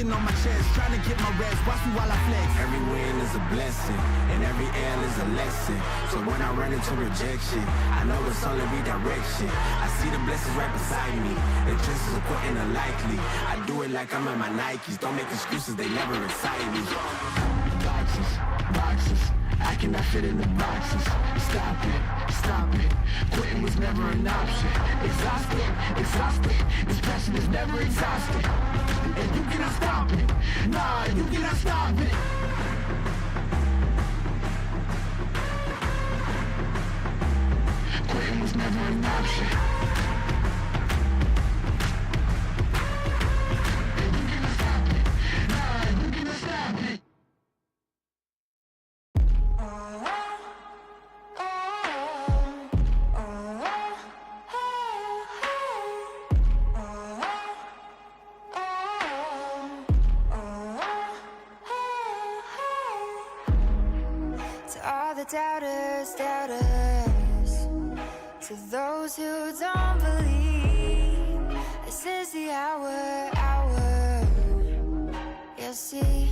beating on my chest, trying to get my rest. Watch me while I flex. Every win is a blessing, and every L is a lesson. So when I run into rejection, I know it's only redirection. I see the blessings right beside me. The chances of quitting are likely. I do it like I'm in my Nikes. Don't make excuses, they never excite me. Boxes, I cannot fit in the boxes. Stop it. Quitting was never an option. Exhausted. This passion is never exhausted. And you cannot stop it. Nah, you cannot stop it. Quitting was never an option. And you cannot stop it. Nah, you cannot stop it. Doubters, to those who don't believe, this is the hour. You'll see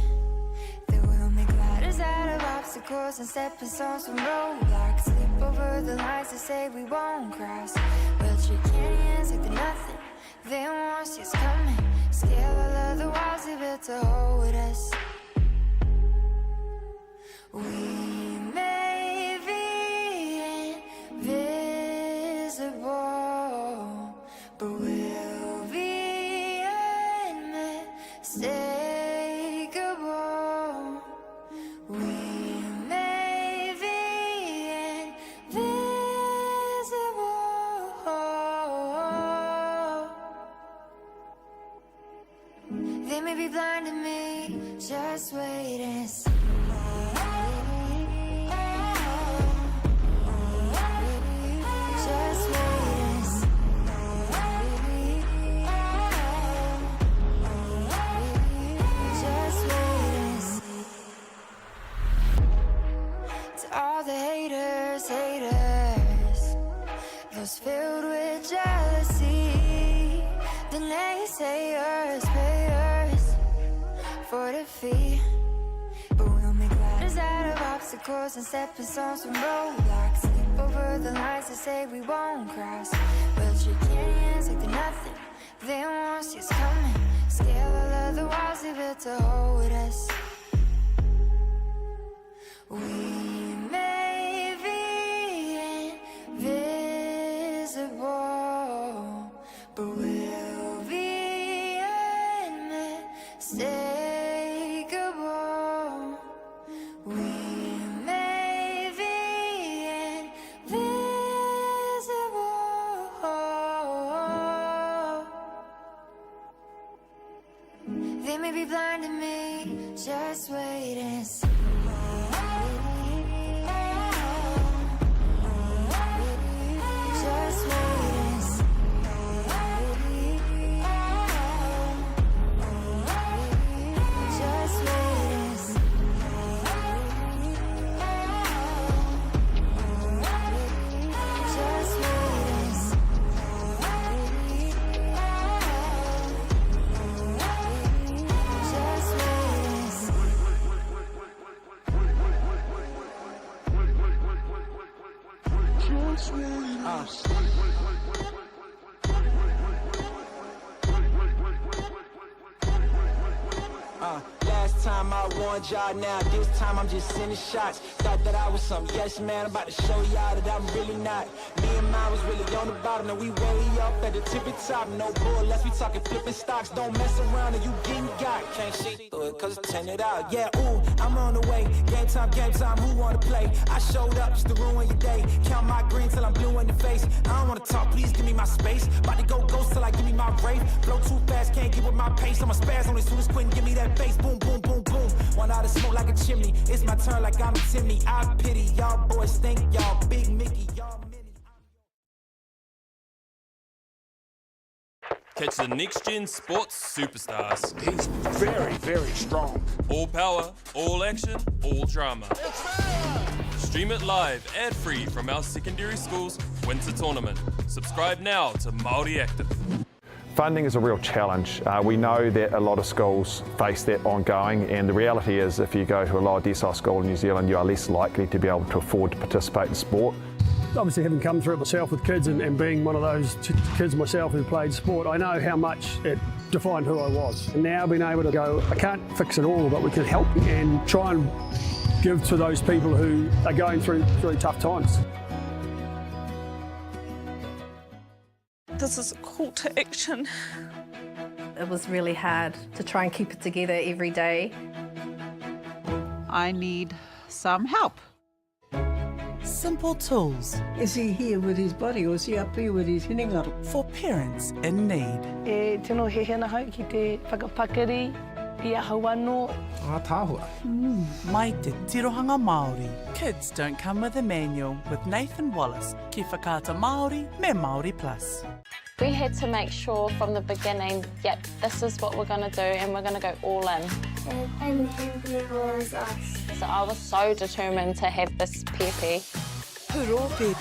that we'll make ladders out of obstacles and stepping stones from roadblocks. Slip over the lines to say we won't cross. We'll shake hands like they're nothing. They won't see us coming. Scale all of the walls they built to hold us. We may be invisible, but we'll be unmistakable. We may be invisible. They may be blind to me, just wait and see. All the haters, those filled with jealousy, the naysayers, payers for defeat. But we'll make ladders out of obstacles and stepping stones from roadblocks. Slip over the lines to say we won't cross. We'll shake hands like they're nothing. They won't see us coming. Scale all of the walls they built to hold us. We may be invisible, but we'll be unmistakable. We may be invisible. They may be blind to me, just wait and see. Last time I warned y'all, now this time I'm just sending shots. Thought that I was some yes man, I'm about to show y'all that I'm really not. Me and mine was really on the bottom, now we way up at the tippy top. No bull, unless we talking flipping stocks. Don't mess around and you getting got. Can't see through it cause it's tinted out. Yeah, ooh, I'm on the way. Game time, who wanna play? I showed up just to ruin your day. Count my green till I'm blue in the face. I don't wanna talk, please give me my space. About to go ghost till I give me my rave. Flow too fast, can't get with my pace. I'm a spaz on as soon as Quentin give me that bass. Boom, boom, boom, boom. One out of smoke like a chimney. It's my turn like I'm a Timmy. I pity y'all boys, think y'all big Mickey, y'all mini. Catch the next-gen sports superstars. He's very, very strong. All power, all action, all drama. Stream it live, ad-free from our secondary school's winter tournament. Subscribe now to Māori Active. Funding is a real challenge. We know that a lot of schools face that ongoing, and the reality is if you go to a lower decile school in New Zealand, you are less likely to be able to afford to participate in sport. Obviously, having come through it myself with kids and being one of those kids myself who played sport, I know how much it defined who I was. And now being able to go, I can't fix it all, but we can help and try and give to those people who are going through really tough times. This is a call to action. It was really hard to try and keep it together every day. I need some help. Simple tools. Is he here with his body or is he up here with his hinengaro? For parents in need. E tino he hena hau ki te whakapakari, I ahau anō. Tāhua. Mai te tirohanga Māori. Kids don't come with a manual with Nathan Wallace. Ki whakata Māori me Māori Plus. We had to make sure from the beginning, yep, this is what we're going to do and we're going to go all in. And there was us. So I was so determined to have this pepe. Puro pepe.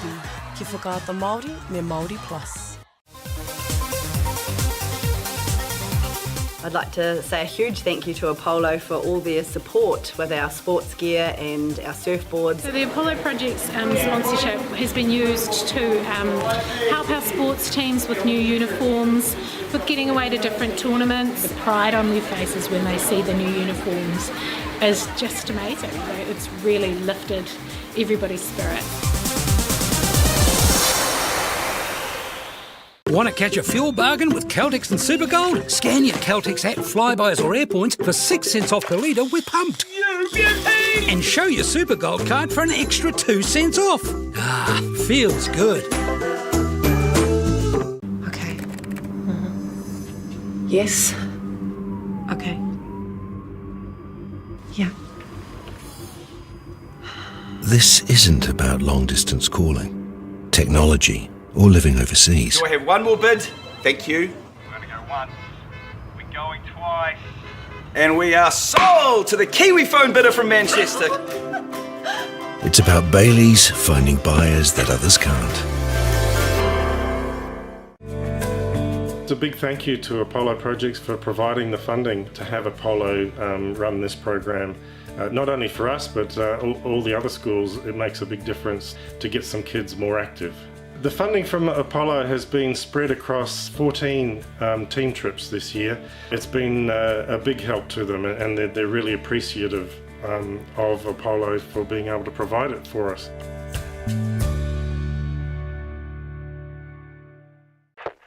Ki whakata Māori me Māori Plus. I'd like to say a huge thank you to Apollo for all their support with our sports gear and our surfboards. So the Apollo Project's sponsorship has been used to help our sports teams with new uniforms, with getting away to different tournaments. The pride on their faces when they see the new uniforms is just amazing. It's really lifted everybody's spirit. Want to catch a fuel bargain with Caltex and Supergold? Scan your Caltex app, Flybuys or Airpoints for 6 cents off per litre with Pumped. You beauty! And show your Supergold card for an extra 2 cents off. Ah, feels good. Okay. Yes. Okay. Yeah. This isn't about long-distance calling, technology, or living overseas. Do I have one more bid? Thank you. We're going to go once. We're going twice. And we are sold to the Kiwi phone bidder from Manchester. It's about Bailey's finding buyers that others can't. It's a big thank you to Apollo Projects for providing the funding to have Apollo run this program. Not only for us, but all the other schools. It makes a big difference to get some kids more active. The funding from Apollo has been spread across 14 team trips this year. It's been a big help to them, and they're really appreciative of Apollo for being able to provide it for us.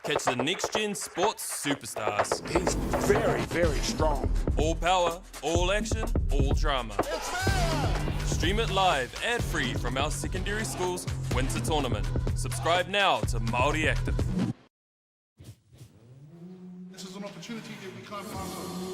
Catch the next gen sports superstars. He's very, very strong. All power, all action, all drama. Stream it live ad-free from our secondary school's winter tournament. Subscribe now to Māori Active. This is an opportunity that we can't pass on.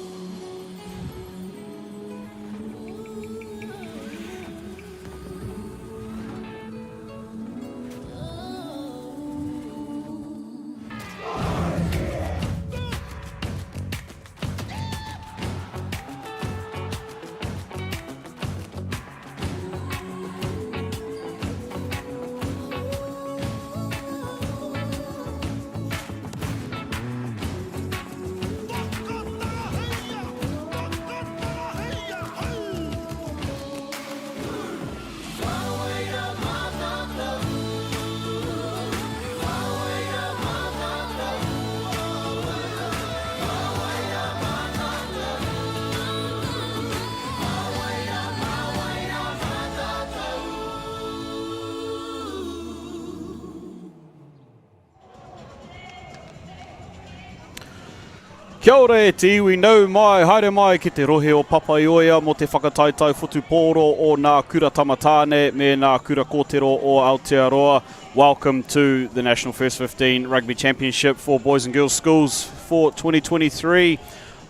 Kia ora e te iwi nau mai, haere mai ki te rohe o Papaioia mo te whakataitau whutupōro o ngā kura tamatāne me ngā kura kōtero o Aotearoa. Welcome to the National First 15 Rugby Championship for Boys and Girls Schools for 2023.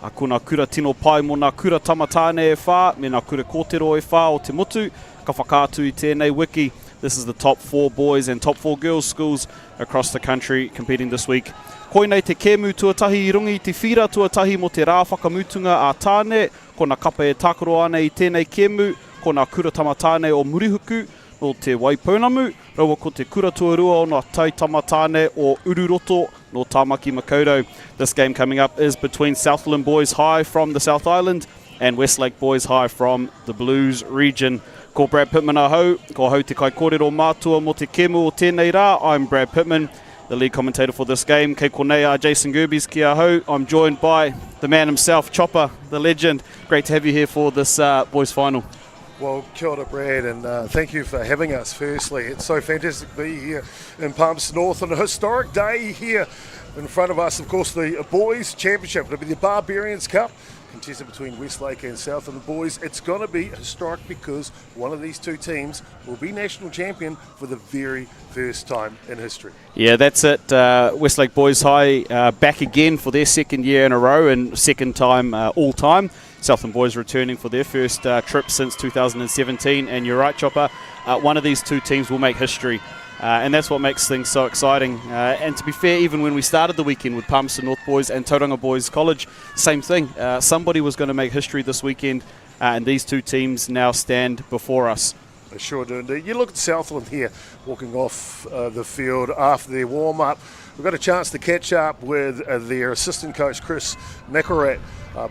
A ko ngā kura tino pai mo ngā kura tamatāne e whā, me ngā kura kōtero e whā o te motu, ka whakaatu I tēnei wiki. This is the top 4 boys and top 4 girls schools across the country competing this week. Koinei te kēmu tuatahi I rungi te whira tuatahi mo te rā whakamutunga a tāne, ko ngā kapa e tākaro ana I tēnei kēmu, ko ngā kura tamatāne o Murihuku, o te Waipounamu, raua ko te kuratuarua o ngā taitamatane o Ururoto no Tāmaki Makaurau. This game coming up is between Southland Boys High from the South Island and Westlake Boys High from the Blues region. Ko Brad Pittman ahau, ko hau te kai kōrero mātua mo te kemu o tēnei rā. I'm Brad Pittman, the lead commentator for this game. Kei konei Jason Gerbies ki ahau. I'm joined by the man himself, Chopper, the legend. Great to have you here for this boys final. Well, kia ora, Brad, and thank you for having us, firstly. It's so fantastic to be here in Palmerston North on a historic day here in front of us. Of course, the Boys Championship. It'll be the Barbarians Cup, contested between Westlake and Southland Boys. It's going to be historic because one of these two teams will be national champion for the very first time in history. Yeah, that's it. Westlake Boys High back again for their second year in a row and second time all time. Southland Boys returning for their first trip since 2017. And you're right, Chopper, one of these two teams will make history. And that's what makes things so exciting. And to be fair, even when we started the weekend with Palmerston North Boys and Tauranga Boys College, same thing. Somebody was going to make history this weekend, and these two teams now stand before us. They sure do indeed. You look at Southland here, walking off the field after their warm-up. We've got a chance to catch up with their assistant coach, Chris Nakarat,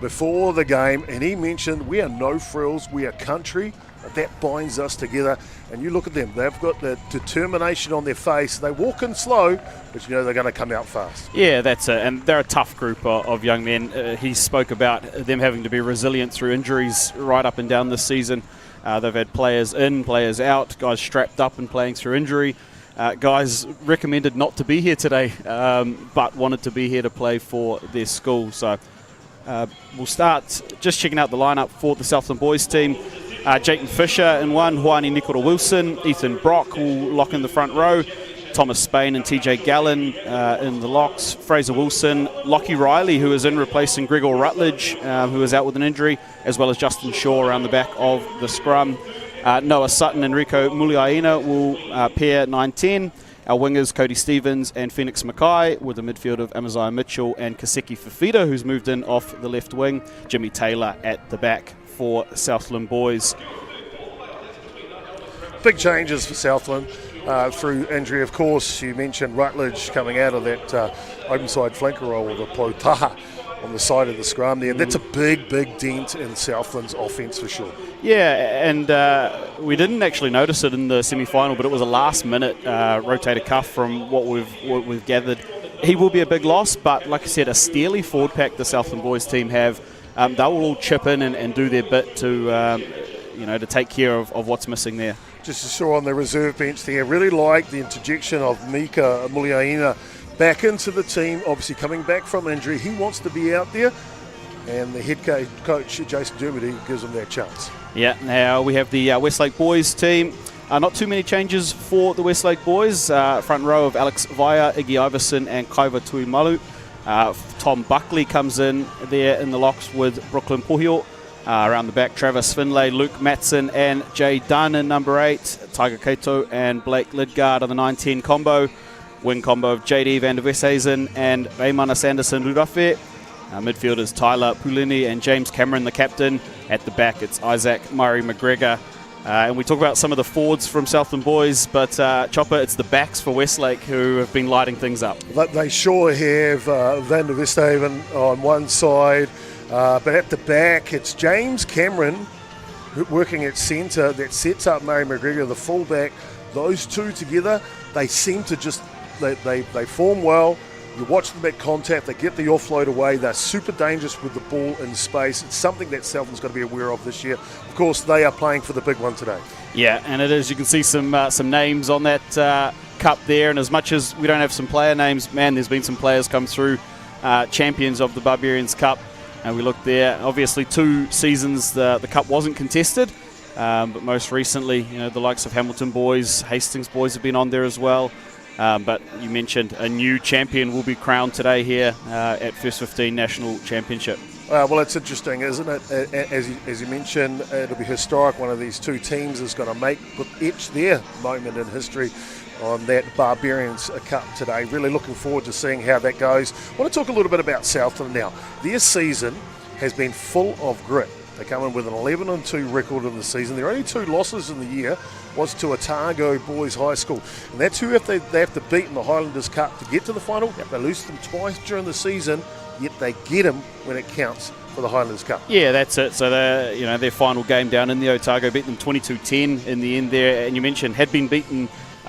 before the game, and he mentioned we are no frills, we are country. That binds us together, and you look at them, they've got the determination on their face. They walk in slow, but you know they're going to come out fast. Yeah, that's it, and they're a tough group of young men. He spoke about them having to be resilient through injuries right up and down this season. They've had players in, players out, guys strapped up and playing through injury. Guys recommended not to be here today, but wanted to be here to play for their school. So we'll start just checking out the lineup for the Southland Boys team. Jayton Fisher in one, Huani Nikora Wilson, Ethan Brock will lock in the front row, Thomas Spain and TJ Gallen in the locks, Fraser Wilson, Lockie Riley, who is in replacing Gregor Rutledge, who is out with an injury, as well as Justin Shaw around the back of the scrum. Noah Sutton and Rico Muliaina will pair 9-10. Our wingers, Cody Stevens and Phoenix Mackay, with the midfield of Amaziah Mitchell and Kaseki Fafita, who's moved in off the left wing. Jimmy Taylor at the back for Southland Boys. Big changes for Southland through injury. Of course, you mentioned Rutledge coming out of that open side flanker role with a Potaha on the side of the scrum there. That's a big dent in Southland's offence for sure. Yeah, and we didn't actually notice it in the semi-final, but it was a last-minute rotator cuff from what we've gathered. He will be a big loss, but like I said, a steely forward pack the Southland Boys team have. They will all chip in and do their bit to, to take care of what's missing there. Just as saw on the reserve bench there, really like the interjection of Mika Muliaina back into the team, obviously coming back from injury. He wants to be out there, and the head coach, Jason Dermody, gives him that chance. Yeah, now we have the Westlake Boys team. Not too many changes for the Westlake Boys. Front row of Alex Vaya, Iggy Iverson and Kaiva Tuimalu. Tom Buckley comes in there in the locks with Brooklyn Pohio. Around the back, Travis Finlay, Luke Matson and Jay Dunn in number 8. Tiger Kato and Blake Lidgard on the 9-10 combo. Wing combo of JD van der Westhuizen and Raymana Sanderson Rurafe. Midfielders Tyler Pulini and James Cameron, the captain. At the back, it's Isaac Murray McGregor. And we talk about some of the forwards from Southland Boys, but Chopper, it's the backs for Westlake who have been lighting things up. They sure have. Van der Westhuizen on one side, but at the back, it's James Cameron working at centre that sets up Murray McGregor, the fullback. Those two together, they seem to just, they form well. You watch them at contact, they get the offload away, they're super dangerous with the ball in space. It's something that Southland's got to be aware of this year. Of course, they are playing for the big one today. Yeah, and it is. You can see some names on that cup there, and as much as we don't have some player names, man, there's been some players come through, champions of the Barbarians Cup, and we look there. Obviously, 2 seasons the cup wasn't contested, but most recently, the likes of Hamilton Boys, Hastings Boys have been on there as well. But you mentioned a new champion will be crowned today here at First 15 National Championship. Well, it's interesting, isn't it? As you mentioned, it'll be historic. One of these two teams is going to etch their moment in history on that Barbarians Cup today. Really looking forward to seeing how that goes. I want to talk a little bit about Southland now. Their season has been full of grit. They come in with an 11-2 record in the season. Their only 2 losses in the year was to Otago Boys High School. And that's who they have to beat in the Highlanders Cup to get to the final. They lose them twice during the season, yet they get them when it counts for the Highlanders Cup. Yeah, that's it. So their final game down in the Otago beat them 22-10 in the end there. And you mentioned had been beaten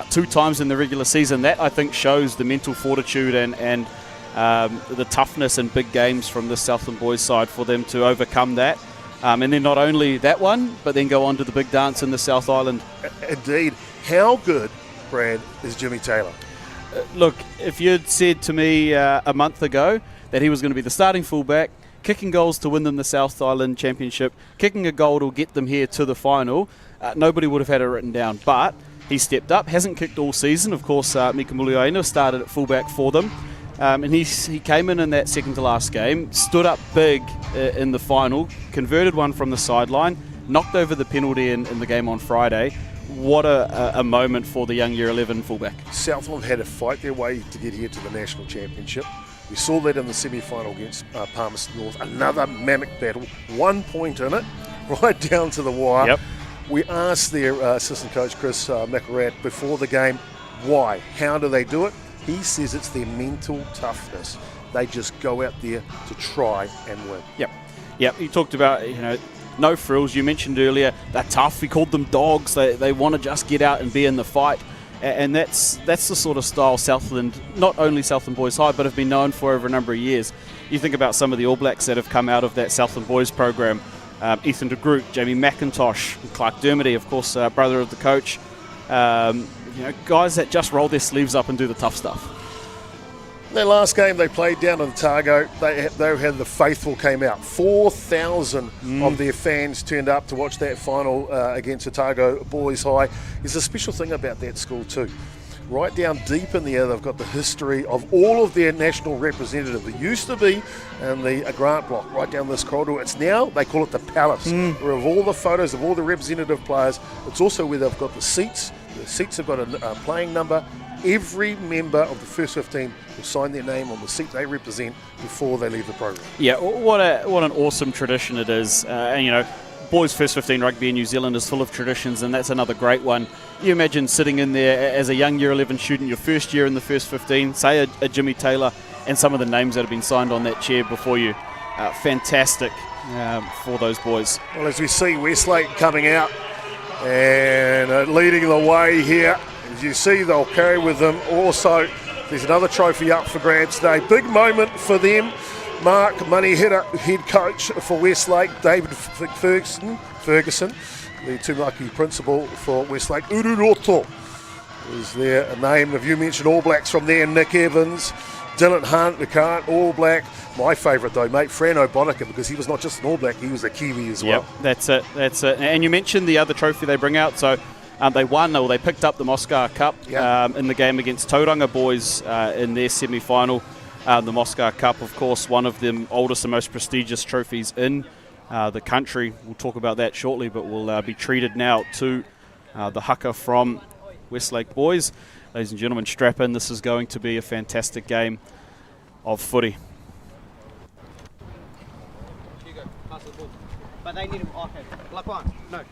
2 times in the regular season. That, I think, shows the mental fortitude and the toughness in big games from the Southland boys side for them to overcome that. And then not only that one, but then go on to the big dance in the South Island. Indeed. How good, Brad, is Jimmy Taylor? Look, if you'd said to me a month ago that he was going to be the starting fullback, kicking goals to win them the South Island Championship, kicking a goal to get them here to the final, nobody would have had it written down. But he stepped up, hasn't kicked all season. Of course, Mika Muliaina started at fullback for them. And he came in that second to last game, stood up big in the final, converted one from the sideline, knocked over the penalty in the game on Friday. What a moment for the young Year 11 fullback. Southland had to fight their way to get here to the National Championship. We saw that in the semi-final against Palmerston North. Another mammoth battle, 1 point in it, right down to the wire. Yep. We asked their assistant coach, Chris McElrath, before the game, why? How do they do it? He says it's their mental toughness. They just go out there to try and win. Yep. You talked about, no frills. You mentioned earlier, they're tough. We called them dogs. They want to just get out and be in the fight. And that's the sort of style Southland, not only Southland Boys High, but have been known for over a number of years. You think about some of the All Blacks that have come out of that Southland Boys program. Ethan de Groot, Jamie McIntosh, Clark Dermody, of course, brother of the coach. Guys that just roll their sleeves up and do the tough stuff. Their last game they played down in Otago, they had the faithful came out. 4,000 of their fans turned up to watch that final against Otago Boys High. There's a special thing about that school too. Right down deep in the air, they've got the history of all of their national representatives. It used to be in the Grant block, right down this corridor. It's now, they call it the Palace, where of all the photos of all the representative players, it's also where they've got the seats. The seats have got a playing number. Every member of the first 15 will sign their name on the seat they represent before they leave the program. Yeah, what an awesome tradition it is. Boys First 15 rugby in New Zealand is full of traditions, and that's another great one. You imagine sitting in there as a young Year 11 student, your first year in the first 15, say a Jimmy Taylor, and some of the names that have been signed on that chair before you. Fantastic for those boys. Well, as we see Westlake coming out and leading the way here, as you see, they'll carry with them. Also, there's another trophy up for grabs today. Big moment for them. Mark Moneyheader, head coach for Westlake, David Ferguson, the Tūmaki principal for Westlake. Ururoto is their name. Have you mentioned All Blacks from there? Nick Evans, Dylan Hunt, the current All Black. My favourite though, mate, Fran O'Bonica, because he was not just an All Black, he was a Kiwi as well. That's it. And you mentioned the other trophy they bring out, so they picked up the Moscow Cup in the game against Tauranga Boys in their semi-final. The Moscow Cup, of course, one of the oldest and most prestigious trophies in the country. We'll talk about that shortly, but we'll be treated now to the haka from Westlake Boys. Ladies and gentlemen, strap in. This is going to be a fantastic game of footy. But they need him. Okay, block one. No.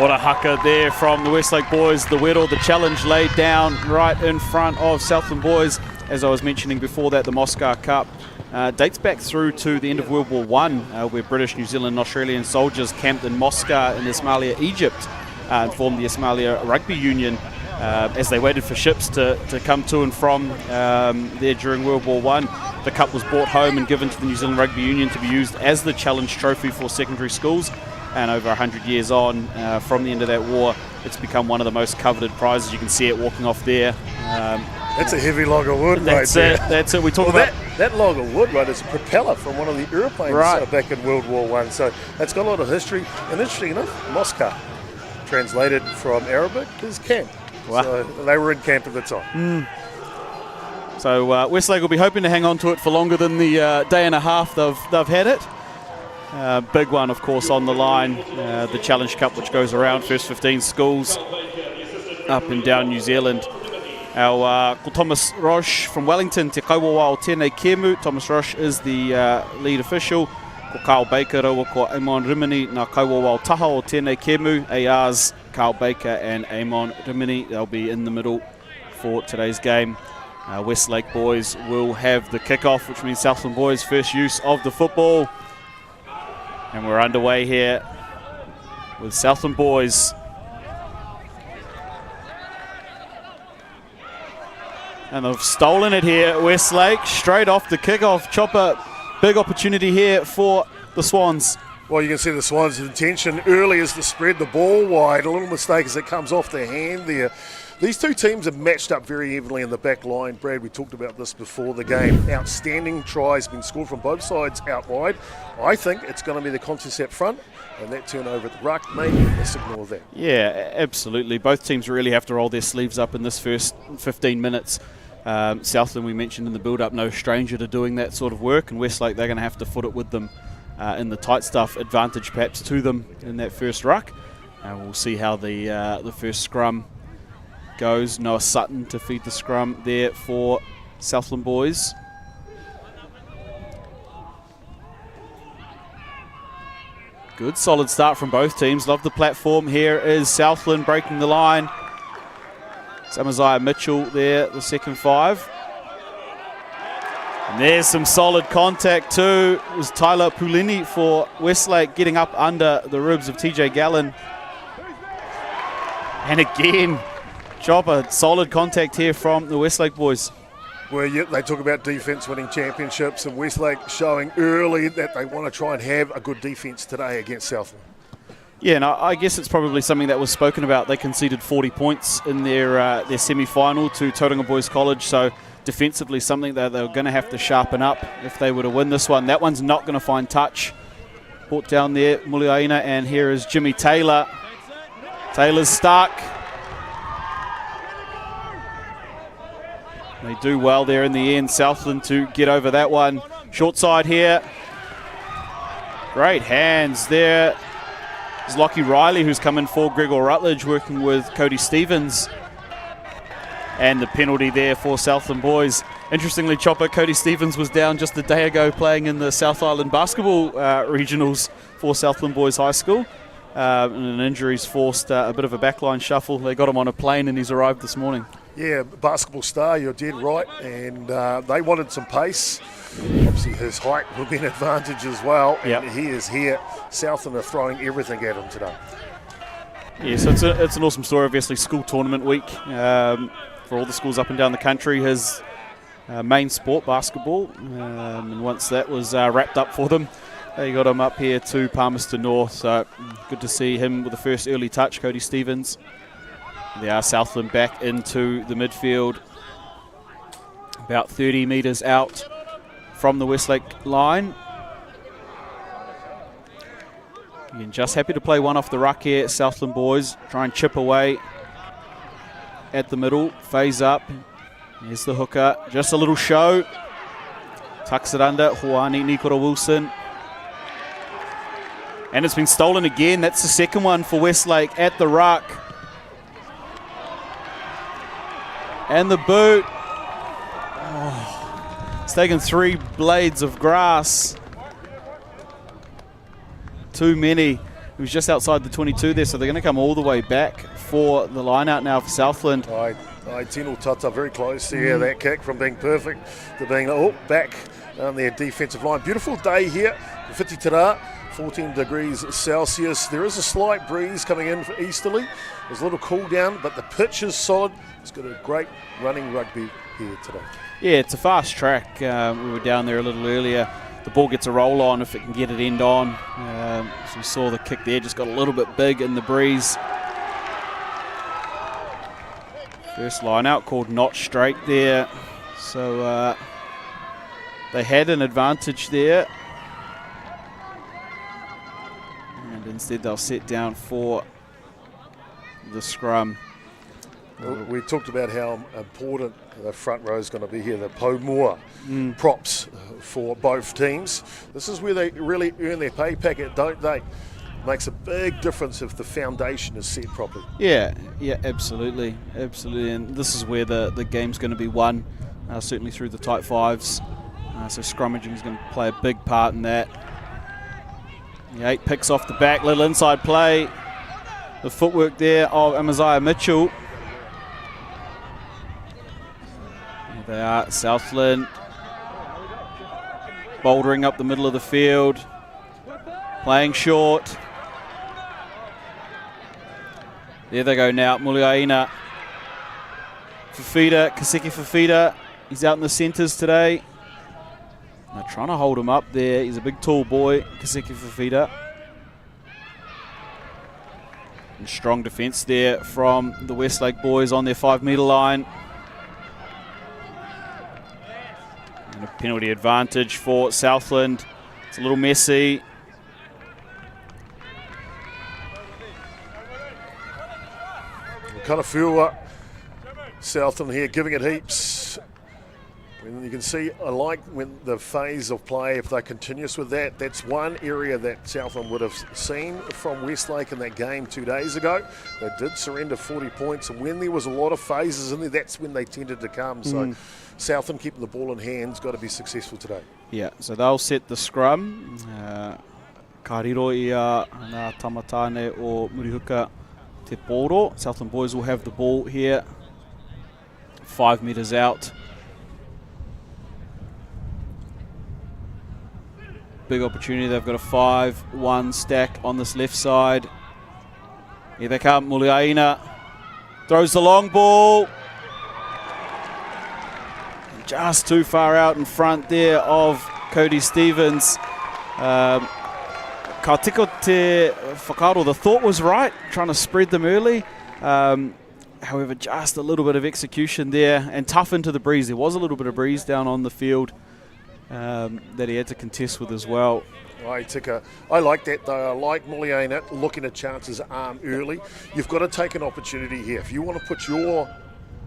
What a haka there from the Westlake boys. The Whittle, the challenge laid down right in front of Southland boys. As I was mentioning before that, the Moscow Cup dates back through to the end of World War I, where British, New Zealand and Australian soldiers camped in Moscow in Ismailia, Egypt, and formed the Ismailia Rugby Union as they waited for ships to come to and from there during World War I. The cup was brought home and given to the New Zealand Rugby Union to be used as the challenge trophy for secondary schools. And over 100 years on, from the end of that war, it's become one of the most coveted prizes. You can see it walking off there. That's a heavy log of wood right there. That's it. We talk about that log of wood, right, is a propeller from one of the airplanes back in World War I. So it's got a lot of history. And interesting enough, Moscow, translated from Arabic, is camp. Wow. So they were in camp at the time. So Westlake will be hoping to hang on to it for longer than the day and a half they've had it. Big one, of course, on the line. The Challenge Cup, which goes around first 15 schools up and down New Zealand. Our Thomas Roche from Wellington, Te Kauawa o Tēnei Kemu. Thomas Roche is the lead official. Ko Carl Baker rawa ko Amon Rimini na Kauawa o Taha o Tēnei Kemu. AR's Carl Baker and Amon Rimini. They'll be in the middle for today's game. Westlake boys will have the kickoff, which means Southland boys' first use of the football. And we're underway here with Southland boys. And they've stolen it here, Westlake, straight off the kickoff. Chopper, big opportunity here for the Swans. Well, you can see the Swans' intention early is to spread the ball wide. A little mistake as it comes off their hand there. These two teams have matched up very evenly in the back line. Brad, we talked about this before the game. Outstanding tries been scored from both sides out wide. I think it's going to be the contest up front, and that turnover at the ruck, maybe a signal of that. Yeah, absolutely. Both teams really have to roll their sleeves up in this first 15 minutes. Southland, we mentioned in the build-up, no stranger to doing that sort of work, and Westlake, they're going to have to foot it with them in the tight stuff. Advantage perhaps to them in that first ruck. We'll see how the first scrum goes. Noah Sutton to feed the scrum there for Southland boys. Good solid start from both teams. Love the platform. Here is Southland breaking the line. It's Amaziah Mitchell there, the second five. And there's some solid contact too. It was Tyler Pulini for Westlake getting up under the ribs of TJ Gallen. And again, Chopper, solid contact here from the Westlake boys. Well, yeah, they talk about defence winning championships, and Westlake showing early that they want to try and have a good defence today against Southland. Yeah, and I guess it's probably something that was spoken about. They conceded 40 points in their semi-final to Tauranga Boys College, so defensively something that they were going to have to sharpen up if they were to win this one. That one's not going to find touch. Brought down there, Muliaina, and here is Jimmy Taylor. Taylor's stuck. They do well there in the end, Southland, to get over that one. Short side here. Great hands there. It's Lockie Riley who's come in for Gregor Rutledge, working with Cody Stevens. And the penalty there for Southland boys. Interestingly, Chopper, Cody Stevens was down just a day ago playing in the South Island basketball regionals for Southland Boys High School. And an injury's forced a bit of a backline shuffle. They got him on a plane and he's arrived this morning. Yeah, basketball star, you're dead right. And they wanted some pace. Obviously his height will be an advantage as well. And he is here. Southland are throwing everything at him today. Yeah, so it's an awesome story. Obviously, school tournament week for all the schools up and down the country. His main sport, basketball. And once that was wrapped up for them, they got him up here to Palmerston North. So good to see him with the first early touch, Cody Stevens. They are Southland back into the midfield, about 30 metres out from the Westlake line. Again, just happy to play one off the ruck here, Southland boys. Try and chip away at the middle, phase up. Here's the hooker, just a little show. Tucks it under, Huani Nikora Wilson. And it's been stolen again. That's the second one for Westlake at the ruck. And the boot. Oh, it's taken 3 blades of grass. Too many. He was just outside the 22 there, so they're going to come all the way back for the line out now for Southland. Tino Tata very close there, that kick from being perfect to being back on their defensive line. Beautiful day here, Whiti Tara, 14 degrees Celsius. There is a slight breeze coming in for easterly. There's a little cool down, but the pitch is solid. It's got a great running rugby here today. Yeah, it's a fast track. We were down there a little earlier. The ball gets a roll on if it can get it end on. So we saw the kick there, just got a little bit big in the breeze. First line out called not straight there. So they had an advantage there. And instead they'll set down for the scrum. We talked about how important the front row is going to be here, the Pounamu props for both teams. This is where they really earn their pay packet, don't they? Makes a big difference if the foundation is set properly. Yeah, absolutely. And this is where the game's going to be won, certainly through the tight fives. So scrummaging is going to play a big part in that. The 8 picks off the back, little inside play. The footwork there of Amaziah Mitchell. Here they are, Southland. Bouldering up the middle of the field. Playing short. There they go now, Muliaina. Fafita, Kaseki Fafita. He's out in the centres today. They're trying to hold him up there. He's a big tall boy, Kaseki Fafita. And strong defence there from the Westlake boys on their 5 metre line. And a penalty advantage for Southland. It's a little messy. Kind of feel Southland here giving it heaps. And you can see, I like when the phase of play, if they're continuous with that, that's one area that Southland would have seen from Westlake in that game 2 days ago. They did surrender 40 points, and when there was a lot of phases in there, that's when they tended to come. So Southland keeping the ball in hand's got to be successful today. Yeah, so they'll set the scrum. Ka riro ia ngā tamatane o Murihuka Te Poro. Southland boys will have the ball here, 5 metres out. Big opportunity, they've got a 5-1 stack on this left side. Here they come, Muliaina throws the long ball. Just too far out in front there of Cody Stevens. Ka tiko te whakaaro, the thought was right, trying to spread them early. However, just a little bit of execution there and tough into the breeze. There was a little bit of breeze down on the field that he had to contest with as well. I like that though. I like Muliaina looking at chances early. You've got to take an opportunity here. If you want to put your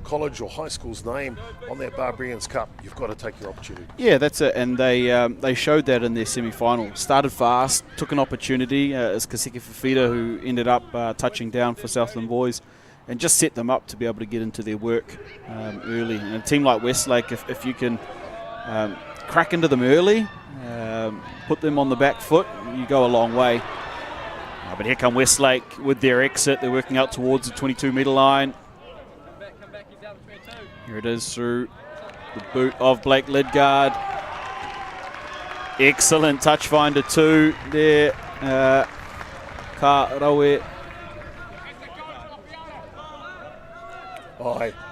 college or high school's name on that Barbarians Cup, you've got to take your opportunity. Yeah, that's it, and they showed that in their semi-final. Started fast, took an opportunity as Kaseki Fafita, who ended up touching down for Southland boys, and just set them up to be able to get into their work early. And a team like Westlake, if you can crack into them early, put them on the back foot, you go a long way. But here come Westlake with their exit. They're working out towards the 22 metre line. Here it is through the boot of Blake Lidgard. Excellent touch finder too there. Ka Raue.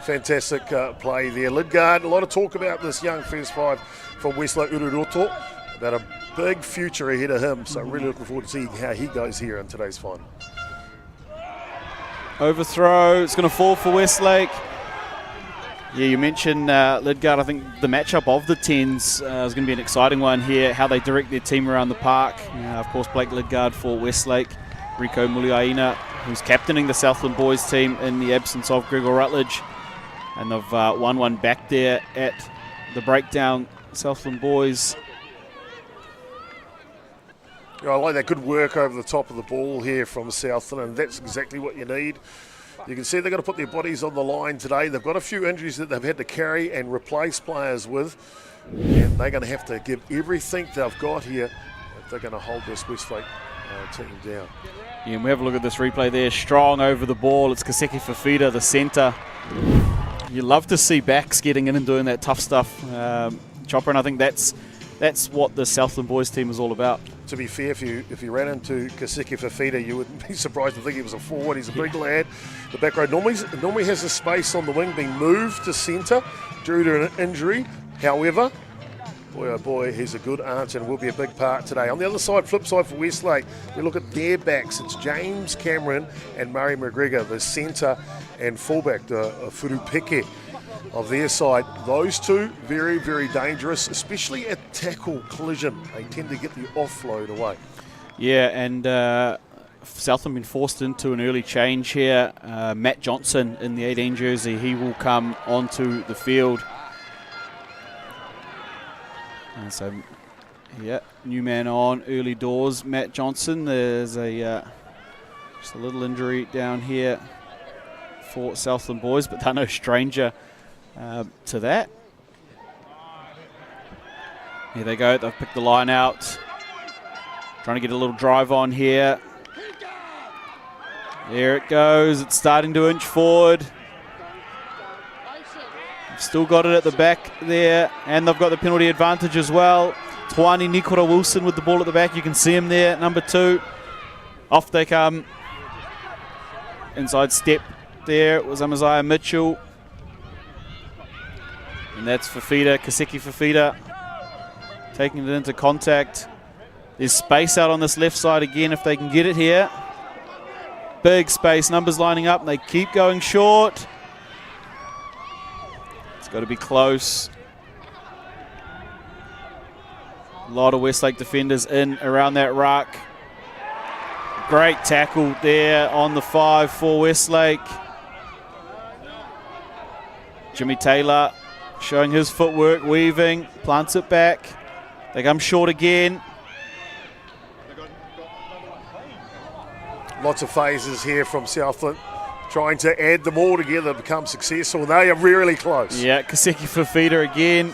Fantastic play there. Lidgard, a lot of talk about this young first five from Westlake Ururoto, about a big future ahead of him. So really looking forward to seeing how he goes here in today's final. Overthrow, it's going to fall for Westlake. Yeah, you mentioned Lidgard. I think the matchup of the 10s is going to be an exciting one here, how they direct their team around the park. Of course, Blake Lidgard for Westlake, Rico Muliaina, who's captaining the Southland boys team in the absence of Gregor Rutledge. And they've won one back there at the breakdown, Southland boys. I like that good work over the top of the ball here from Southland, and that's exactly what you need. You can see they've got to put their bodies on the line today. They've got a few injuries that they've had to carry and replace players with, and they're going to have to give everything they've got here if they're going to hold this Westlake team down. Yeah, and we have a look at this replay there. Strong over the ball. It's Kaseki Fafita, the centre. You love to see backs getting in and doing that tough stuff, Chopper, and I think that's what the Southland boys team is all about. To be fair, if you ran into Kaseki Fafita, you wouldn't be surprised to think he was a forward. He's a big lad. The back row normally has a space on the wing being moved to centre due to an injury. However, boy oh boy, he's a good answer and will be a big part today. On the other side, flip side for Westlake, we look at their backs. It's James Cameron and Murray McGregor, the centre and fullback, the Furupeke of their side. Those two, very, very dangerous, especially at tackle collision. They tend to get the offload away. Yeah, and Southland been forced into an early change here. Matt Johnson in the 18 jersey, he will come onto the field. And so, yeah, new man on early doors, Matt Johnson. There's just a little injury down here for Southland boys, but they're no stranger to that. Here they go, they've picked the line out. Trying to get a little drive on here. There it goes, it's starting to inch forward. Still got it at the back there, and they've got the penalty advantage as well. Tuani Nikora Wilson with the ball at the back. You can see him there, number 2. Off they come. Inside step there was Amaziah Mitchell. And that's Fafita, Kaseki Fafita, taking it into contact. There's space out on this left side again if they can get it here. Big space, numbers lining up, and they keep going short. It's got to be close. A lot of Westlake defenders in around that ruck. Great tackle there on the 5 for Westlake. Jimmy Taylor showing his footwork, weaving, plants it back. They come short again. Lots of phases here from Southland, trying to add them all together to become successful. They are really close. Yeah, Kaseki Fafita again.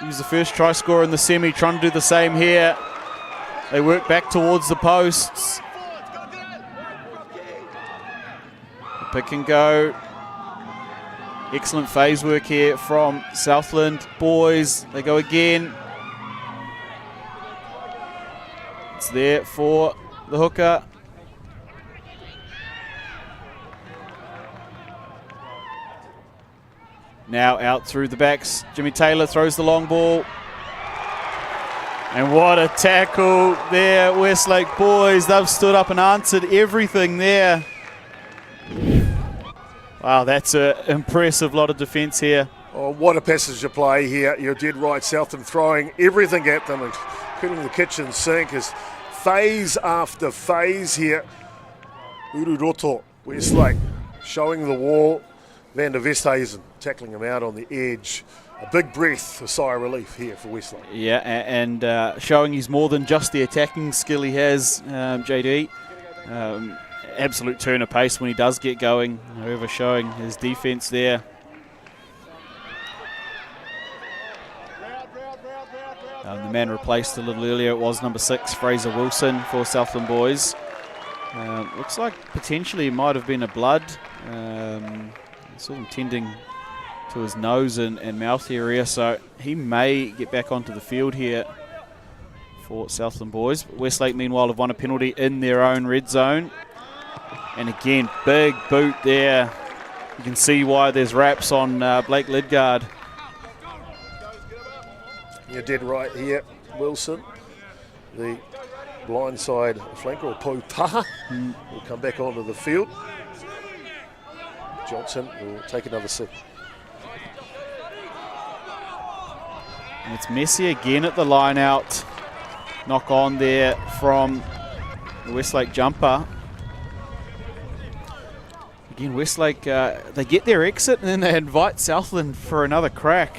He was the first try scorer in the semi, trying to do the same here. They work back towards the posts. Pick and go. Excellent phase work here from Southland boys. They go again. It's there for the hooker. Now out through the backs. Jimmy Taylor throws the long ball. And what a tackle there, Westlake boys. They've stood up and answered everything there. Wow, that's an impressive lot of defence here. Oh, what a passage of play here. You're dead right, Southland throwing everything at them, including the kitchen sink. As phase after phase here. Ururoto, Westlake showing the wall. Van der Westhuizen tackling him out on the edge. A big breath, a sigh of relief here for Westlake. Yeah, and showing he's more than just the attacking skill he has, JD. Absolute turn of pace when he does get going, however showing his defence there. The man replaced a little earlier, it was number 6, Fraser Wilson for Southland boys. Looks like potentially it might have been a blood. Saw him tending to his nose and mouth area, so he may get back onto the field here for Southland boys. But Westlake, meanwhile, have won a penalty in their own red zone. And again, big boot there. You can see why there's wraps on Blake Lidgard. You're dead right here, Wilson. The blindside flanker, or Pounamu, will come back onto the field. Johnson will take another sip. And it's Messi again at the line out. Knock on there from the Westlake jumper. Again, Westlake, they get their exit and then they invite Southland for another crack.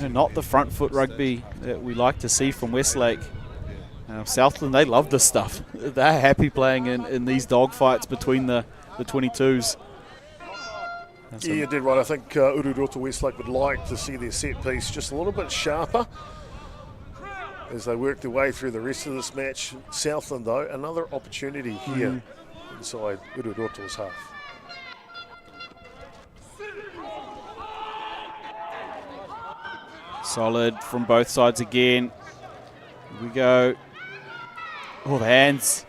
Not the front foot rugby that we like to see from Westlake. Southland, they love this stuff. They're happy playing in these dogfights between the 22s. Yeah, you did right. I think Ururoto Westlake would like to see their set piece just a little bit sharper. as they work their way through the rest of this match. Southland, though, another opportunity here inside Ururoto's half. Solid from both sides again. Here we go. Oh, the hands.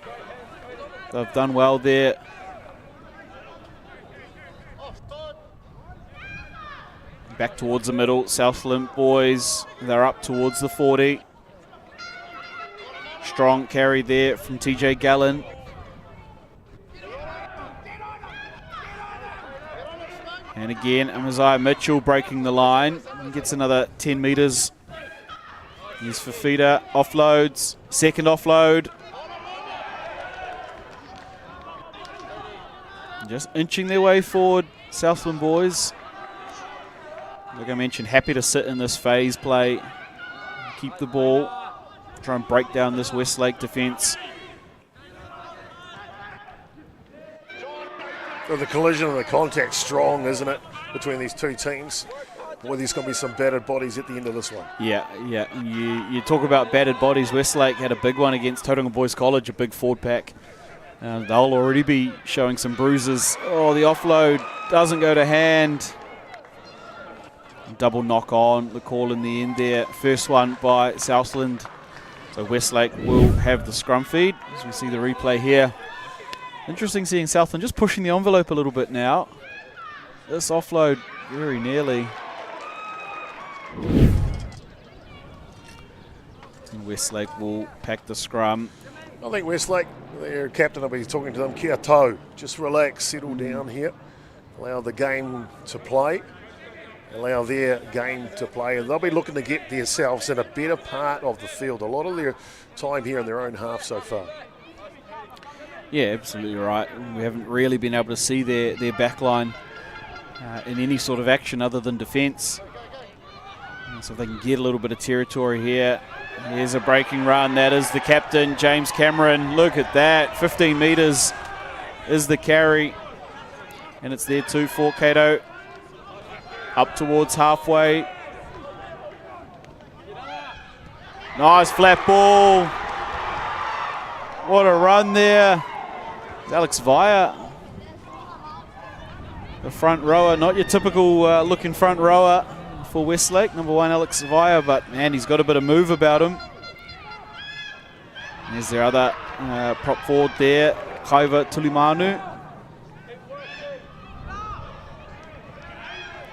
They've done well there. Back towards the middle. Southland boys, they're up towards the 40. Strong carry there from TJ Gallen. And again, Amaziah Mitchell breaking the line. He gets another 10 metres. Here's Fafita, offloads, second offload. Just inching their way forward, Southland boys. Like I mentioned, happy to sit in this phase play, keep the ball, try and break down this Westlake defence. Well, the collision and the contact strong, isn't it, between these two teams? Boy, there's going to be some battered bodies at the end of this one. Yeah. You talk about battered bodies. Westlake had a big one against Tauranga Boys College, a big forward pack. They'll already be showing some bruises. Oh, the offload doesn't go to hand. Double knock on, the call in the end there. First one by Southland. So Westlake will have the scrum feed, as we see the replay here. Interesting seeing Southland just pushing the envelope a little bit now. This offload very nearly. And Westlake will pack the scrum. I think Westlake, their captain will be talking to them, kia tau, just relax, settle down here, allow the game to play, allow their game to play, and they'll be looking to get themselves in a better part of the field. A lot of their time here in their own half so far. Yeah, absolutely right. We haven't really been able to see their back line in any sort of action other than defence. So if they can get a little bit of territory here. Here's a breaking run. That is the captain, James Cameron. Look at that. 15 metres is the carry. And it's there too for Cato. Up towards halfway. Nice flat ball. What a run there. Alex Via, the front rower, not your typical looking front rower for Westlake, number 1 Alex Via, but man, he's got a bit of move about him. There's their other prop forward there, Kaiva Tulimanu.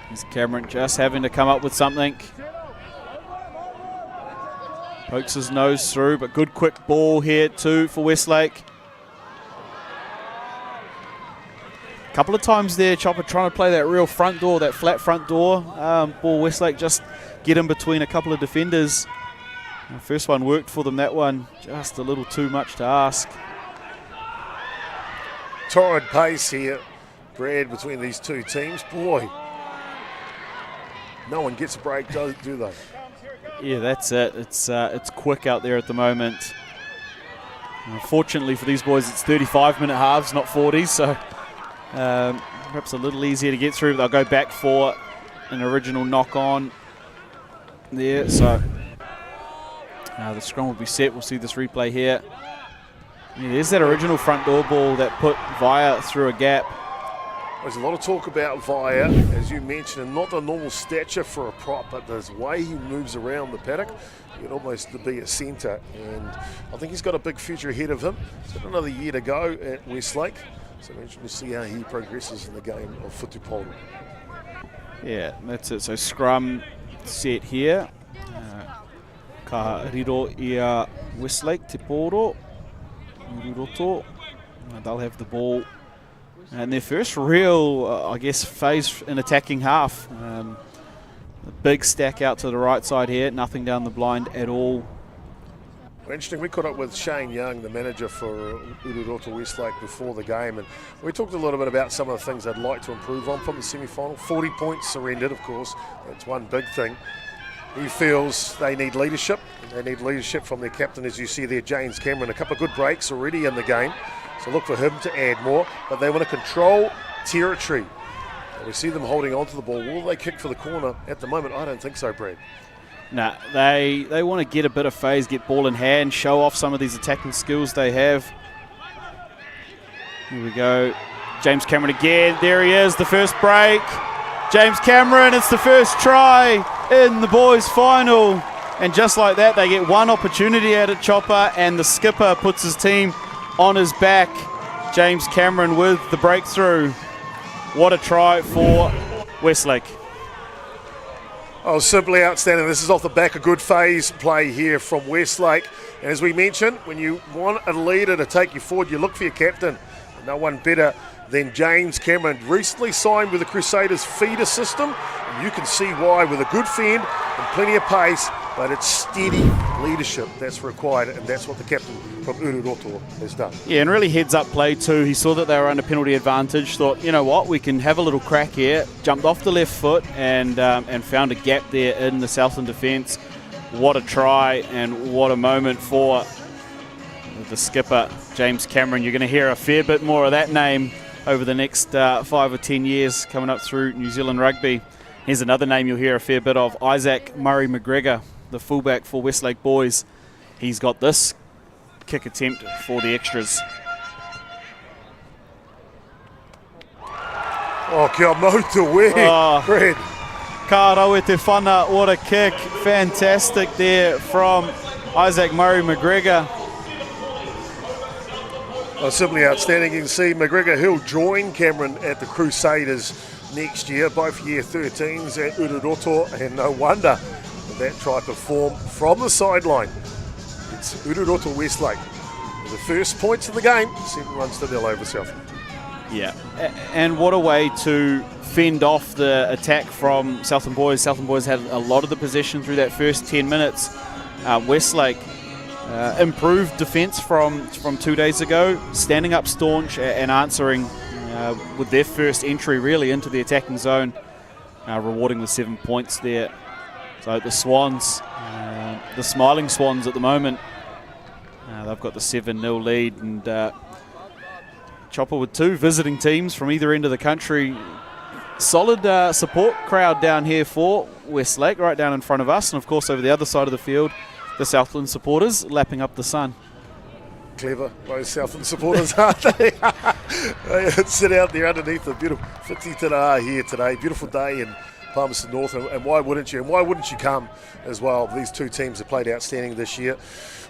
Here's Cameron just having to come up with something. Pokes his nose through, but good quick ball here too for Westlake. Couple of times there, Chopper trying to play that real front door, that flat front door. Ball Westlake just get in between a couple of defenders. The first one worked for them, that one just a little too much to ask. Torrid pace here, Brad, between these two teams. Boy, no one gets a break, do they? Yeah, that's it. It's quick out there at the moment. Unfortunately for these boys, it's 35-minute halves, not 40s, so perhaps a little easier to get through. They'll go back for an original knock on there. So the scrum will be set. We'll see this replay here. Yeah, there's that original front door ball that put Via through a gap. There's a lot of talk about Via, as you mentioned, and not the normal stature for a prop, but the way he moves around the paddock, he'd almost be a centre. And I think he's got a big future ahead of him. He's got another year to go at Westlake. So interesting to see how he progresses in the game of futupolo. Yeah, that's it. So scrum set here. Ka riro ia Westlake te poro. Ururoto. They'll have the ball. And their first real, I guess, phase in attacking half. A big stack out to the right side here. Nothing down the blind at all. Well, interesting, we caught up with Shane Young, the manager for Ururoto Westlake, before the game, and we talked a little bit about some of the things they'd like to improve on from the semi-final. 40 points surrendered, of course. That's one big thing. He feels they need leadership. They need leadership from their captain, as you see there, James Cameron. A couple of good breaks already in the game. So look for him to add more, but they want to control territory. And we see them holding on to the ball. Will they kick for the corner? At the moment, I don't think so, Brad. Nah, they want to get a bit of phase, get ball in hand, show off some of these attacking skills they have. Here we go. James Cameron again. There he is, the first break. James Cameron, it's the first try in the boys' final. And just like that, they get one opportunity at it, Chopper, and the skipper puts his team on his back. James Cameron with the breakthrough. What a try for Westlake. Oh, simply outstanding. This is off the back of good phase play here from Westlake. And as we mentioned, when you want a leader to take you forward, you look for your captain. No one better than James Cameron. Recently signed with the Crusaders feeder system. And you can see why, with a good fend and plenty of pace, but it's steady leadership that's required, and that's what the captain from Ururoto has done. Yeah, and really heads up play too. He saw that they were under penalty advantage, thought, you know what, we can have a little crack here. Jumped off the left foot and found a gap there in the Southland defence. What a try and what a moment for the skipper, James Cameron. You're going to hear a fair bit more of that name over the next 5 or 10 years coming up through New Zealand rugby. Here's another name you'll hear a fair bit of, Isaac Murray-McGregor, the fullback for Westlake boys. He's got this kick attempt for the extras. Oh, kia mau te we, Fred. Ka rawe te whana, what a kick. Fantastic there from Isaac Murray-McGregor. Oh, simply outstanding. You can see McGregor, he'll join Cameron at the Crusaders next year, both year 13s at Ururoto, and no wonder that try to form from the sideline. It's Ururoto Westlake. The first points of the game, 7-1 over Southland. Yeah, and what a way to fend off the attack from Southland boys. Southland boys had a lot of the possession through that first 10 minutes. Westlake improved defence from 2 days ago, standing up staunch and answering with their first entry really into the attacking zone, rewarding with 7 points there. So the Swans, the Smiling Swans at the moment, they've got the 7-0 lead, and Chopper with 2 visiting teams from either end of the country. Solid support crowd down here for Westlake, right down in front of us, and of course over the other side of the field, the Southland supporters lapping up the sun. Clever, those Southland supporters, aren't they? They sit out there underneath the beautiful Whiti Tara here today. Beautiful day in Palmerston North, and why wouldn't you? And why wouldn't you come as well? These 2 teams have played outstanding this year.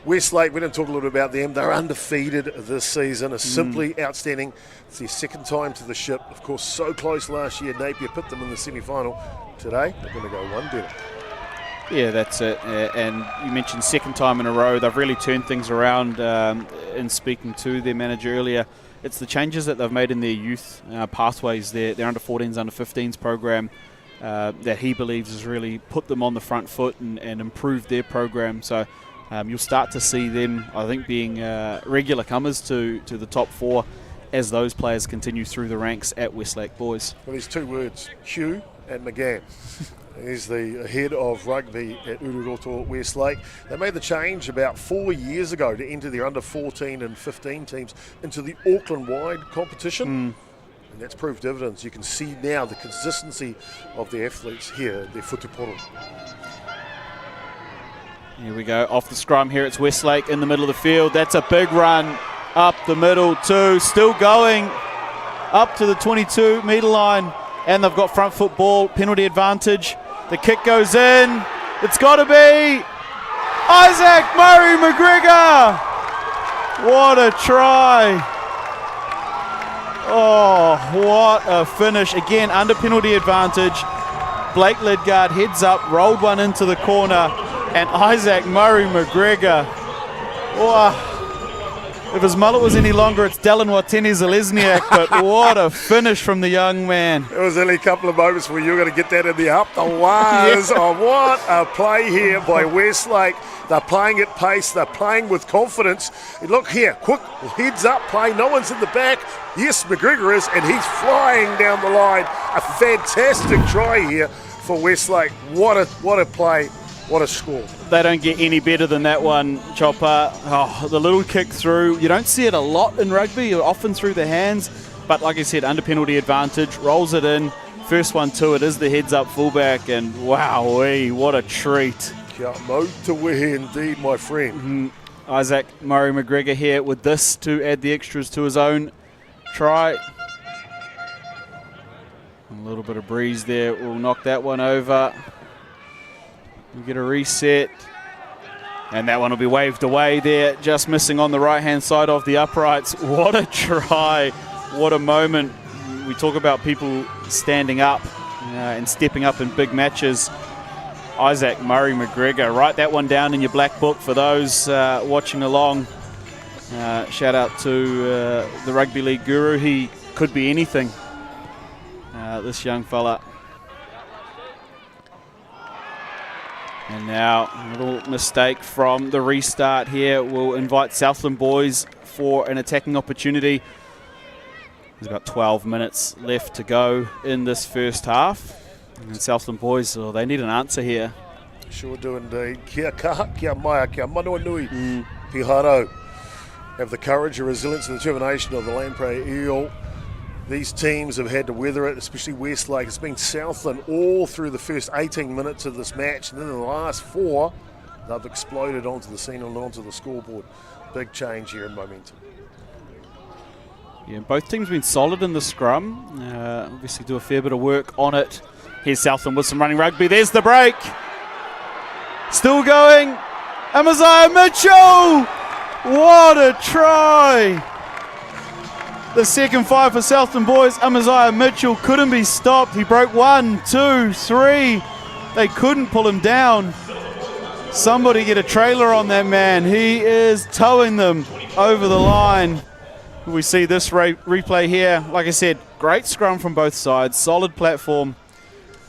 Westlake, we didn't talk a little bit about them. They're undefeated this season. Are simply outstanding. It's their second time to the ship. Of course, so close last year. Napier put them in the semi-final. Today, they're going to go one better. Yeah, that's it. And you mentioned second time in a row. They've really turned things around. In speaking to their manager earlier, it's the changes that they've made in their youth pathways, their under-14s, under-15s program, that he believes has really put them on the front foot and improved their program. So you'll start to see them, I think, being regular comers to the top 4 as those players continue through the ranks at Westlake boys. Well, there's 2 words, Hugh and McGann. He's the head of rugby at Ururoto Westlake. They made the change about 4 years ago to enter their under 14 and 15 teams into the Auckland-wide competition. And that's proved dividends. You can see now the consistency of the athletes here at their Futuporo. Here we go, off the scrum here, it's Westlake in the middle of the field. That's a big run up the middle too, still going up to the 22-metre line, and they've got front foot ball, penalty advantage. The kick goes in, it's got to be Isaac Murray-McGregor. What a try. Oh, what a finish. Again, under penalty advantage. Blake Lidgard heads up, rolled one into the corner, and Isaac Murray-McGregor. Oh, if his mullet was any longer, it's Dallin Watene-Zalesniak, but what a finish from the young man. There was only a couple of moments where you were going to get that in the up the wires. Oh, what a play here by Westlake. They're playing at pace. They're playing with confidence. And look here, quick heads up play. No one's in the back. Yes, McGregor is, and he's flying down the line. A fantastic try here for Westlake. What a play. What a score. They don't get any better than that one, Chopper. Oh, the little kick through. You don't see it a lot in rugby, often through the hands. But like I said, under penalty advantage, rolls it in. First one to it is the heads-up fullback, and wow-wee, what a treat. Kia mau te wehe indeed, my friend. Isaac Murray McGregor here with this to add the extras to his own try. A little bit of breeze there will knock that one over. We get a reset. And that one will be waved away there, just missing on the right-hand side of the uprights. What a try. What a moment. We talk about people standing up and stepping up in big matches. Isaac Murray McGregor, write that one down in your black book for those watching along. Shout out to the Rugby League guru. He could be anything, this young fella. And now a little mistake from the restart here will invite Southland boys for an attacking opportunity. There's about 12 minutes left to go in this first half. And Southland boys, they need an answer here. Sure do indeed. Kia kaha, kia maia, kia manua nui, piharo. Have the courage, the resilience and determination of the Lamprey Eel. These teams have had to weather it, especially Westlake. It's been Southland all through the first 18 minutes of this match, and then in the last 4, they've exploded onto the scene and onto the scoreboard. Big change here in momentum. Yeah, both teams have been solid in the scrum. Obviously do a fair bit of work on it. Here's Southland with some running rugby. There's the break. Still going. Amaziah Mitchell. What a try. The second 5 for Southland boys. Amaziah Mitchell couldn't be stopped. He broke 1, 2, 3. They couldn't pull him down. Somebody get a trailer on that man. He is towing them over the line. We see this replay here. Like I said, great scrum from both sides. Solid platform.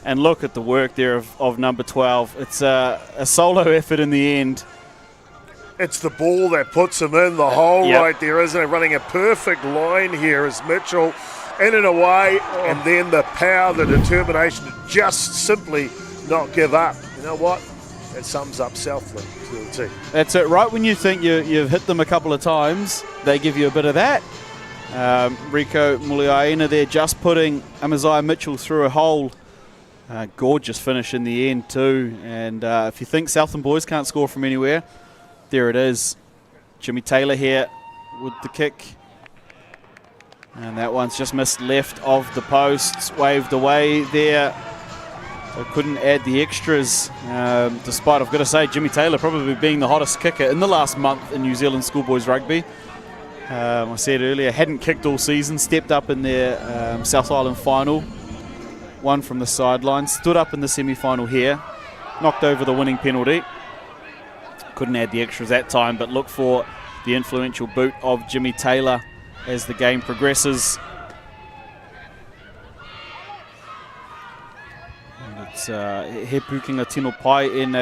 And look at the work there of number 12. It's a solo effort in the end. It's the ball that puts him in the hole right there, isn't it? Running a perfect line here is Mitchell in and away, and then the power, the determination to just simply not give up. You know what? That sums up Southland to the team. That's it. Right when you think you've hit them a couple of times, they give you a bit of that. Rico Muliaina there just putting Amaziah Mitchell through a hole. Gorgeous finish in the end too. And if you think Southland boys can't score from anywhere, there it is. Jimmy Taylor here with the kick. And that one's just missed left of the posts, waved away there. So couldn't add the extras, despite, I've got to say, Jimmy Taylor probably being the hottest kicker in the last month in New Zealand schoolboys rugby. I said earlier, hadn't kicked all season, stepped up in their South Island final, won from the sideline, stood up in the semi-final here, knocked over the winning penalty. Couldn't add the extras that time, but look for the influential boot of Jimmy Taylor as the game progresses. And it's he pukinga tino pai in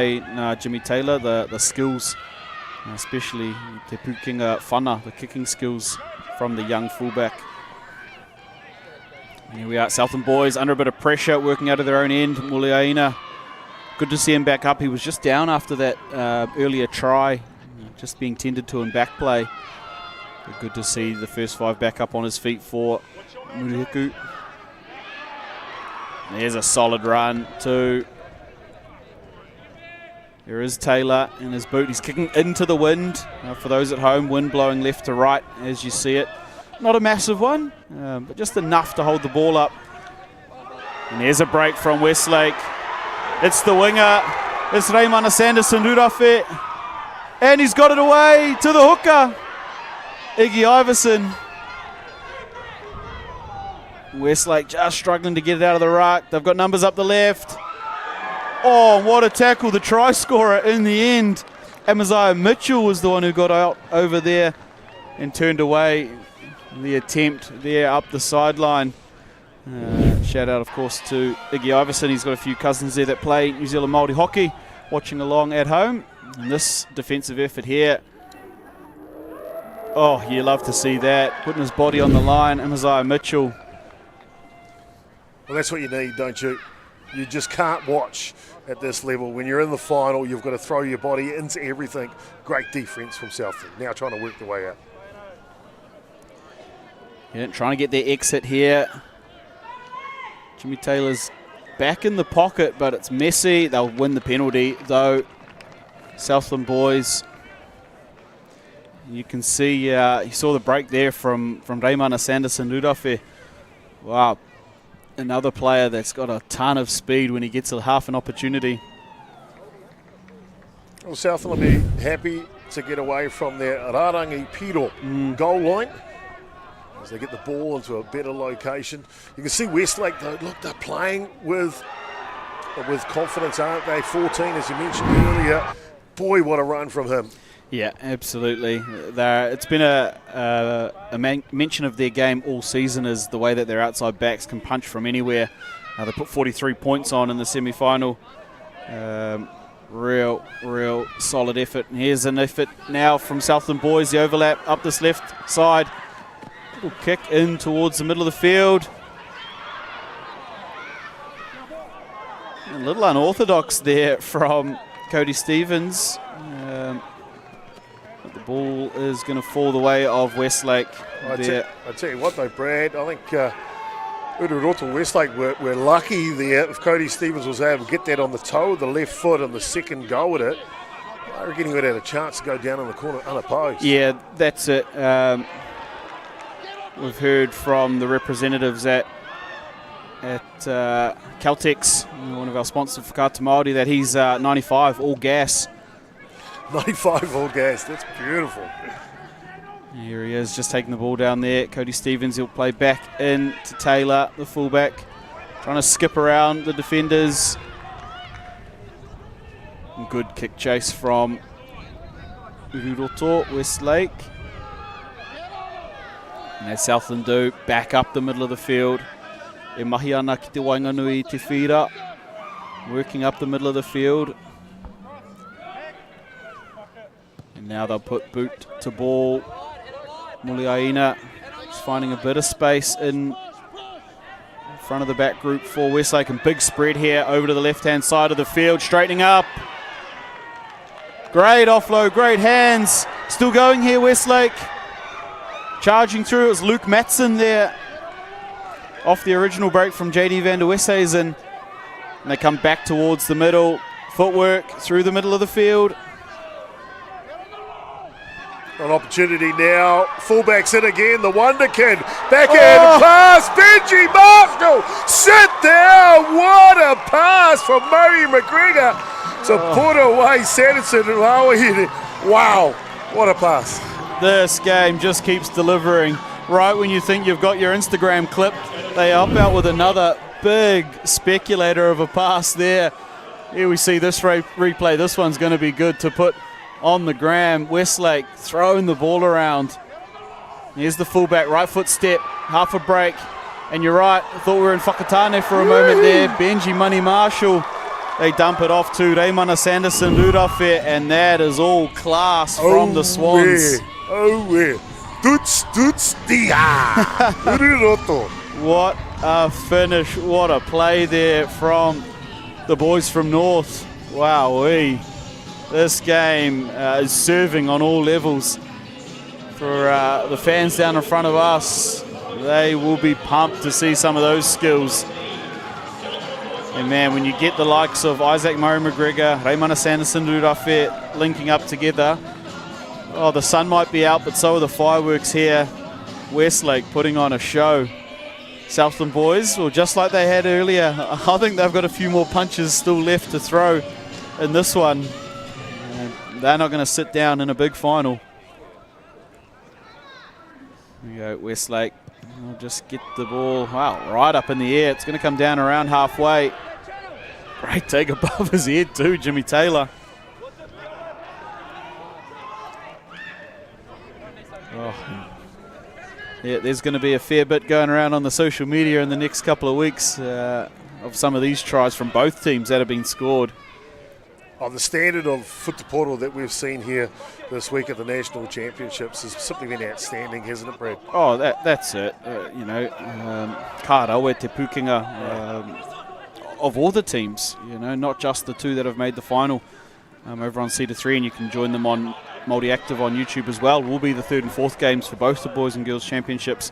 Jimmy Taylor, the skills, especially te pukinga whana, the kicking skills from the young fullback. And here we are, Southland boys under a bit of pressure, working out of their own end. Muliaina, good to see him back up. He was just down after that earlier try, just being tended to in back play. But good to see the first 5 back up on his feet for Murihiku. There's a solid run too. There is Taylor in his boot. He's kicking into the wind. For those at home, wind blowing left to right as you see it. Not a massive one, but just enough to hold the ball up. And there's a break from Westlake. It's the winger. It's Raimana Sanderson Rurafe. And he's got it away to the hooker. Iggy Iverson. Westlake just struggling to get it out of the ruck. They've got numbers up the left. Oh, what a tackle. The try scorer in the end. Amaziah Mitchell was the one who got out over there and turned away the attempt there up the sideline. Shout out, of course, to Iggy Iverson. He's got a few cousins there that play New Zealand Māori hockey, watching along at home. And this defensive effort here, oh, you love to see that. Putting his body on the line, Amaziah Mitchell. Well, that's what you need, don't you? You just can't watch at this level. When you're in the final, you've got to throw your body into everything. Great defence from Southland. Now trying to work the way out. Yeah, trying to get their exit here. Jimmy Taylor's back in the pocket, but it's messy. They'll win the penalty, though. Southland boys. You can see, you saw the break there from Reimana Sanderson Rudolphe. Wow, another player that's got a ton of speed when he gets a half an opportunity. Well, Southland will be happy to get away from their Rarangi Piro goal line as they get the ball into a better location. You can see Westlake, though, look, they're playing with confidence, aren't they? 14, as you mentioned earlier. Boy, what a run from him. Yeah, absolutely. It's been a mention of their game all season is the way that their outside backs can punch from anywhere. They put 43 points on in the semi-final. Real solid effort. And here's an effort now from Southland boys. The overlap up this left side. Little kick in towards the middle of the field. A little unorthodox there from Cody Stevens. But the ball is going to fall the way of Westlake. I tell you what though, Brad, I think Ururoto Westlake were lucky there. If Cody Stevens was able to get that on the toe of the left foot on the second go at it, I reckon he would have had a chance to go down in the corner unopposed. Yeah, that's it. We've heard from the representatives at Caltex, one of our sponsors for Kata Māori, that he's 95 all gas. 95 all gas, that's beautiful. Here he is, just taking the ball down there. Cody Stevens, he'll play back in to Taylor, the fullback, trying to skip around the defenders. Good kick chase from Ururoto Westlake. And as Southland do, back up the middle of the field. E mahi ana ki te Wainganui te whira, working up the middle of the field. And now they'll put boot to ball. Muliaina is finding a bit of space in front of the back group for Westlake, and big spread here over to the left-hand side of the field, straightening up. Great offload, great hands. Still going here, Westlake. Charging through, it was Luke Matson there off the original break from JD van der Westhuizen. And they come back towards the middle. Footwork through the middle of the field. An opportunity now. Fullbacks in again. The Wonder Kid. Backhand pass. Benji Marshall. Sit down. What a pass from Murray McGregor to put away Sanderson and Hawahiri. Wow. What a pass. This game just keeps delivering. Right when you think you've got your Instagram clip, they up out with another big speculator of a pass there. Here we see this replay. This one's going to be good to put on the gram. Westlake throwing the ball around. Here's the fullback, right foot step, half a break. And you're right, I thought we were in Whakatane for a moment there. Benji Money Marshall, they dump it off to Reimana Sanderson Rudolphe, and that is all class from the Swans. Tuts, dia. Ururoto. What a finish, what a play there from the boys from North. Wowee. This game is serving on all levels for the fans down in front of us. They will be pumped to see some of those skills. And man, when you get the likes of Isaac Murray McGregor, Reimana Sanderson Rudolphe linking up together, oh, the sun might be out, but so are the fireworks here. Westlake putting on a show. Southland boys, well, just like they had earlier, I think they've got a few more punches still left to throw in this one. They're not going to sit down in a big final. Here we go, Westlake. We'll just get the ball, wow, right up in the air. It's going to come down around halfway. Great take above his head too, Jimmy Taylor. Oh. Yeah, there's going to be a fair bit going around on the social media in the next couple of weeks of some of these tries from both teams that have been scored. Oh, the standard of futaporo that we've seen here this week at the National Championships has simply been outstanding, hasn't it, Brad? Oh, that's it. You know, Kārawe te pukinga of all the teams, you know, not just the two that have made the final over on C3, and you can join them on Māori Active on YouTube as well. Will be the third and fourth games for both the Boys and Girls Championships.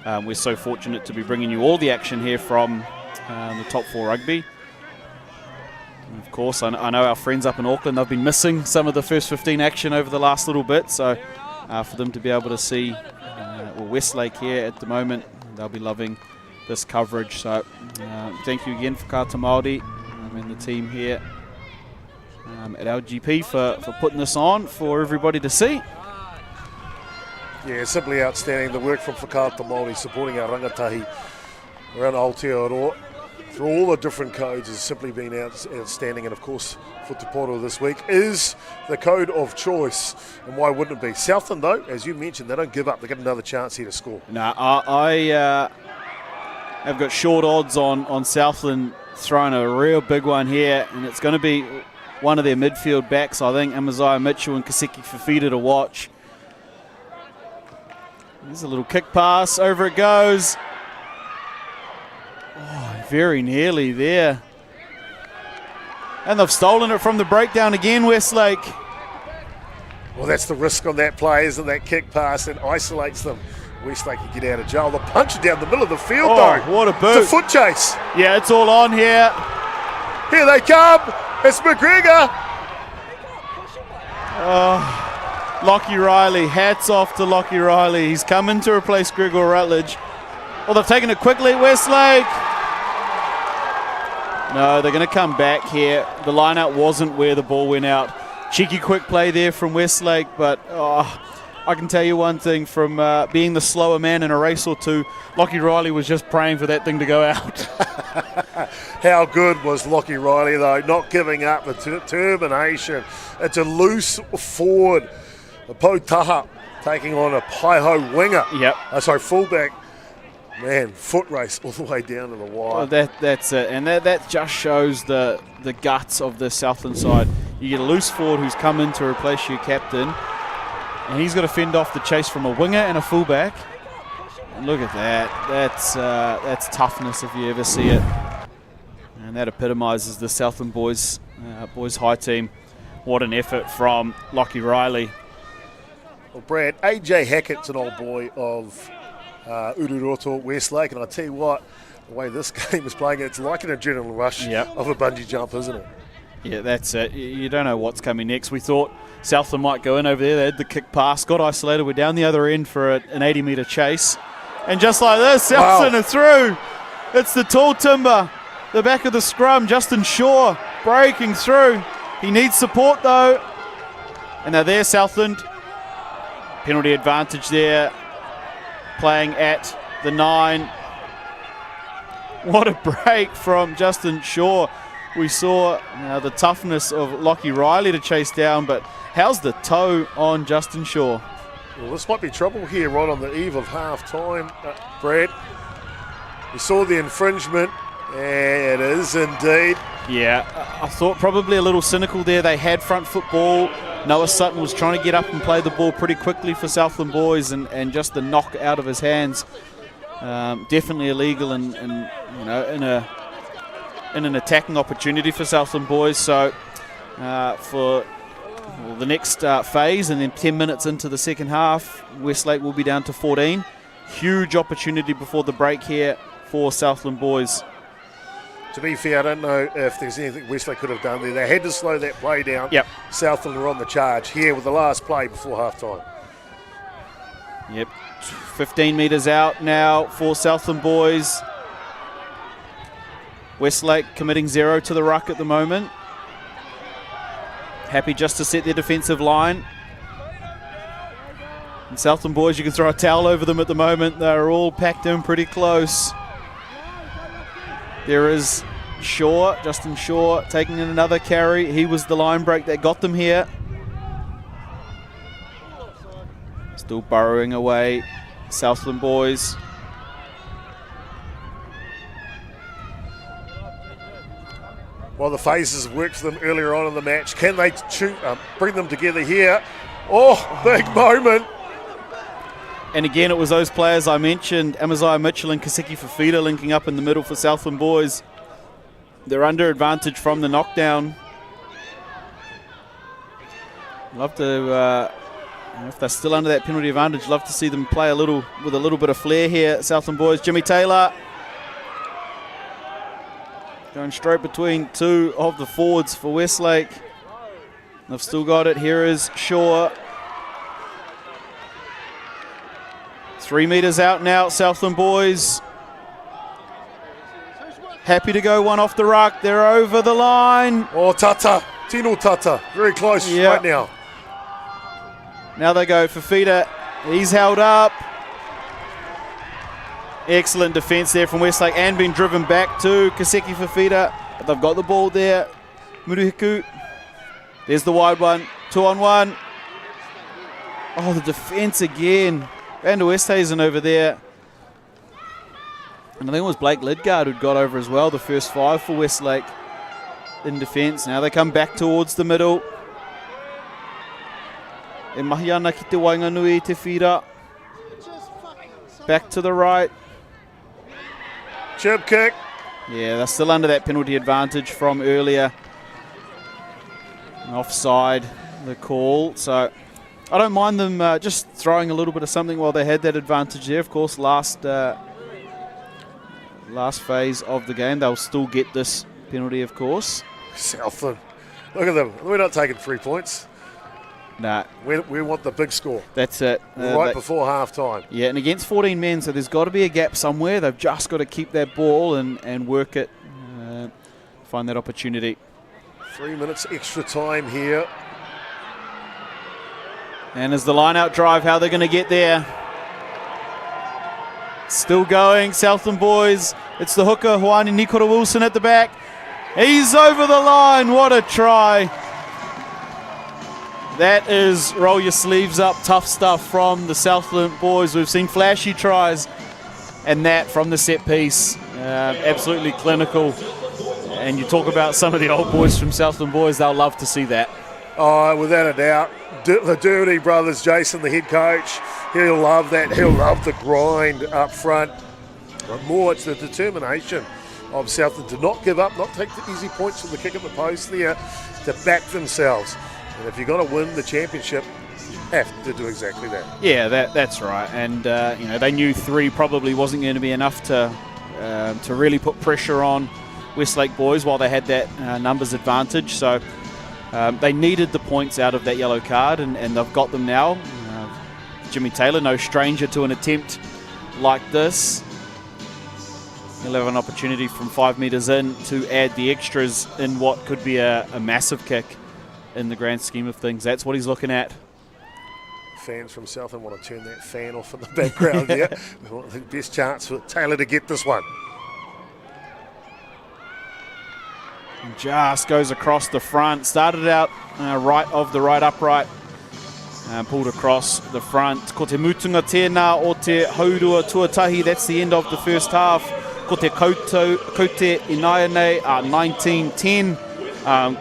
We're so fortunate to be bringing you all the action here from the Top 4 Rugby. And of course, I know our friends up in Auckland, they've been missing some of the first 15 action over the last little bit, so for them to be able to see Westlake here at the moment, they'll be loving this coverage. So thank you again for Kata Māori and the team here at LGP for putting this on for everybody to see. Yeah, simply outstanding. The work from Whakaata Māori supporting our rangatahi around Aotearoa through all the different codes has simply been outstanding. And of course, Futuporo this week is the code of choice. And why wouldn't it be? Southland, though, as you mentioned, they don't give up. They get another chance here to score. No, I have got short odds on Southland throwing a real big one here. And it's going to be one of their midfield backs, I think, Amaziah Mitchell and Kaseki Fafita to watch. There's a little kick pass, over it goes. Oh, very nearly there. And they've stolen it from the breakdown again, Westlake. Well, that's the risk on that play, isn't that kick pass that isolates them. Westlake can get out of jail. They'll punch it down the middle of the field, though. What a boot. It's a foot chase. Yeah, it's all on here. Here they come. It's McGregor. Oh. Lockie Riley, hats off to Lockie Riley. He's coming to replace Gregor Rutledge. Oh, they've taken it quickly, Westlake. No, they're going to come back here. The line-out wasn't where the ball went out. Cheeky quick play there from Westlake, but I can tell you one thing, from being the slower man in a race or two, Lockie Riley was just praying for that thing to go out. How good was Lockie Riley, though, not giving up, the determination. It's a loose forward. Potaha taking on a Paiho winger. Yep. Fullback. Man, foot race all the way down to the wire. Well, that's it. And that just shows the guts of the Southland side. You get a loose forward who's come in to replace your captain, and he's got to fend off the chase from a winger and a fullback. And look at that. That's toughness if you ever see it. And that epitomises the Southland boys high team. What an effort from Lockie Riley. Well, Brad, AJ Hackett's an old boy of Ururoto, Westlake, and I tell you what, the way this game is playing, it's like an adrenaline rush of a bungee jump, isn't it? Yeah, that's it. You don't know what's coming next. We thought Southland might go in over there. They had the kick pass, got isolated. We're down the other end for an 80-metre chase. And just like this, Southland are through. It's the tall timber, the back of the scrum, Justin Shaw breaking through. He needs support, though. And they're there, Southland. Penalty advantage there, playing at the 9. What a break from Justin Shaw. We saw the toughness of Lockie Riley to chase down, but how's the toe on Justin Shaw? Well, this might be trouble here right on the eve of half-time, Brad. We saw the infringement, and it is indeed. Yeah, I thought probably a little cynical there. They had front foot ball. Noah Sutton was trying to get up and play the ball pretty quickly for Southland boys, and just the knock out of his hands, definitely illegal and in an attacking opportunity for Southland boys. So for the next phase, and then 10 minutes into the second half, Westlake will be down to 14. Huge opportunity before the break here for Southland boys. To be fair, I don't know if there's anything Westlake could have done there. They had to slow that play down. Yep. Southland were on the charge here with the last play before half-time. Yep, 15 metres out now for Southland boys. Westlake committing 0 to the ruck at the moment. Happy just to set their defensive line. And Southland boys, you can throw a towel over them at the moment. They're all packed in pretty close. There is Shaw, Justin Shaw, taking in another carry. He was the line break that got them here. Still burrowing away, Southland boys. Well, the phases have worked for them earlier on in the match. Can they bring them together here? Oh, big moment. And again, it was those players I mentioned, Amaziah Mitchell and Kaseki Fafita linking up in the middle for Southland boys. They're under advantage from the knockdown. Love to, if they're still under that penalty advantage, love to see them play with a little bit of flair here, Southland boys. Jimmy Taylor. Going straight between two of the forwards for Westlake. They've still got it. Here is Shaw. 3 metres out now, Southland boys. Happy to go one off the ruck. They're over the line. Oh, Tata. Tino Tata. Very close right now. Now they go for Fafita. He's held up. Excellent defence there from Westlake and been driven back to Kaseki Fafita. But they've got the ball there. Muruhiku. There's the wide one. 2-on-1. Oh, the defence again. Van der Westhuizen over there. And I think it was Blake Lidgard who'd got over as well, the first 5 for Westlake in defence. Now they come back towards the middle. E mahi ana ki te Wainganui te whira. Back to the right. Chip kick. Yeah, they're still under that penalty advantage from earlier. Offside, the call. So I don't mind them just throwing a little bit of something while they had that advantage there. Of course, last phase of the game, they'll still get this penalty, of course. Southland. Look at them. We're not taking 3 points. Nah. We want the big score. That's it. Before half-time. Yeah, and against 14 men, so there's got to be a gap somewhere. They've just got to keep that ball and work it, find that opportunity. 3 minutes extra time here. And as the line-out drive, how they're going to get there. Still going, Southland boys. It's the hooker, Hoani Nikora Wilson at the back. He's over the line. What a try. That is roll your sleeves up, tough stuff from the Southland boys. We've seen flashy tries, and that from the set piece. Absolutely clinical. And you talk about some of the old boys from Southland boys, they'll love to see that. Oh, without a doubt. The Dirty brothers, Jason, the head coach, he'll love that. He'll love the grind up front. But more, it's the determination of Southland to not give up, not take the easy points from the kick at the post there, to back themselves. And if you're going to win the championship, you have to do exactly that. Yeah, that's right. And they knew 3 probably wasn't going to be enough to really put pressure on Westlake boys while they had that numbers advantage. So they needed the points out of that yellow card, and they've got them now. Jimmy Taylor, no stranger to an attempt like this. He'll have an opportunity from 5 metres in to add the extras in what could be a massive kick in the grand scheme of things. That's what he's looking at. Fans from Southland want to turn that fan off in the background there. We want the best chance for Taylor to get this one. And just goes across the front. Started out right of the right upright. Pulled across the front. Ko te mutunga tēnā o te haurua tuatahi. That's the end of the first half. Ko te kaute inaianei 19-10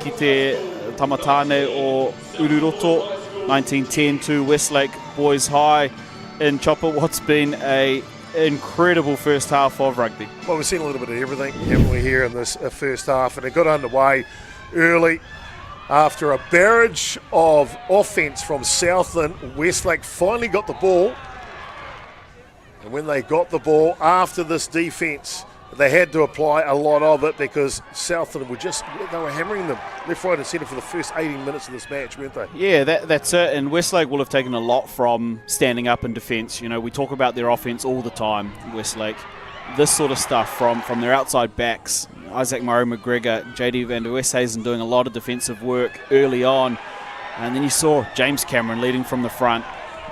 ki te tamatane o Ururoto. 19-10 to Westlake Boys High in Chopper. What's been a incredible first half of rugby. Well, we've seen a little bit of everything, haven't we, here in this first half, and it got underway early after a barrage of offence from Southland. Westlake finally got the ball, and when they got the ball after this defence, they had to apply a lot of it because Southland they were hammering them left, right and centre for the first 18 minutes of this match, weren't they? Yeah, that's it. And Westlake will have taken a lot from standing up in defence. You know, we talk about their offence all the time, Westlake. This sort of stuff from their outside backs, Isaac Murray McGregor, JD Van der Westhuizen doing a lot of defensive work early on. And then you saw James Cameron leading from the front,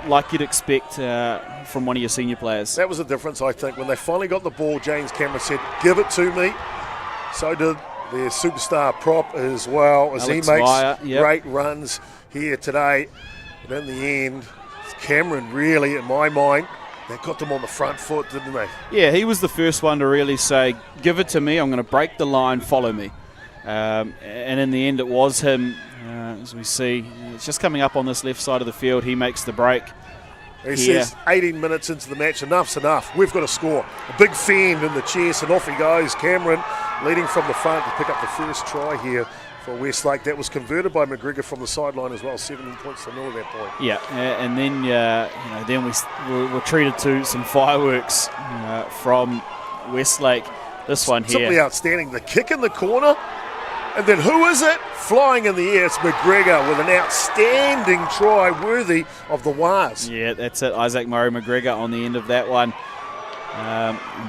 like you'd expect from one of your senior players. That was the difference, I think. When they finally got the ball, James Cameron said, give it to me. So did their superstar prop as well, as Alex he makes Via, yep. great runs here today. But in the end, Cameron really, in my mind, they got them on the front foot, didn't they? Yeah, he was the first one to really say, give it to me, I'm going to break the line, follow me. And in the end, it was him. As we see, it's just coming up on this left side of the field. He makes the break. He says 18 minutes into the match, enough's enough. We've got to score. A big fend in the chest, and off he goes. Cameron leading from the front to pick up the first try here for Westlake. That was converted by McGregor from the sideline as well. 17 points to 0 at that point. Yeah, and then then we were treated to some fireworks from Westlake. This one here. Simply outstanding. The kick in the corner. And then who is it? Flying in the air, it's McGregor with an outstanding try worthy of the Waz. Yeah, that's it. Isaac Murray McGregor on the end of that one.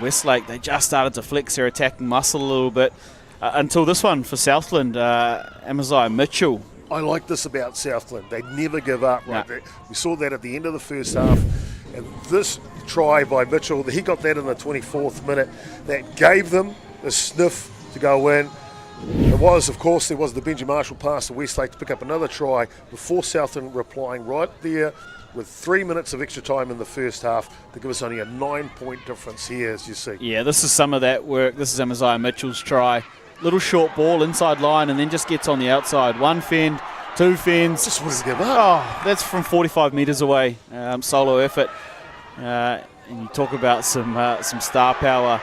Westlake, they just started to flex their attacking muscle a little bit until this one for Southland. Amaziah Mitchell. I like this about Southland. They never give up. Right? We saw that at the end of the first half. And this try by Mitchell, he got that in the 24th minute. That gave them a sniff to go in. It was, of course, there was the Benji Marshall pass to Westlake to pick up another try before Southland replying right there with 3 minutes of extra time in the first half to give us only a 9-point difference here, as you see. Yeah, this is some of that work. This is Amaziah Mitchell's try. Little short ball inside line and then just gets on the outside. One fend, two fends. Just wouldn't give up. Oh, that's from 45 metres away. Solo effort. And you talk about some star power.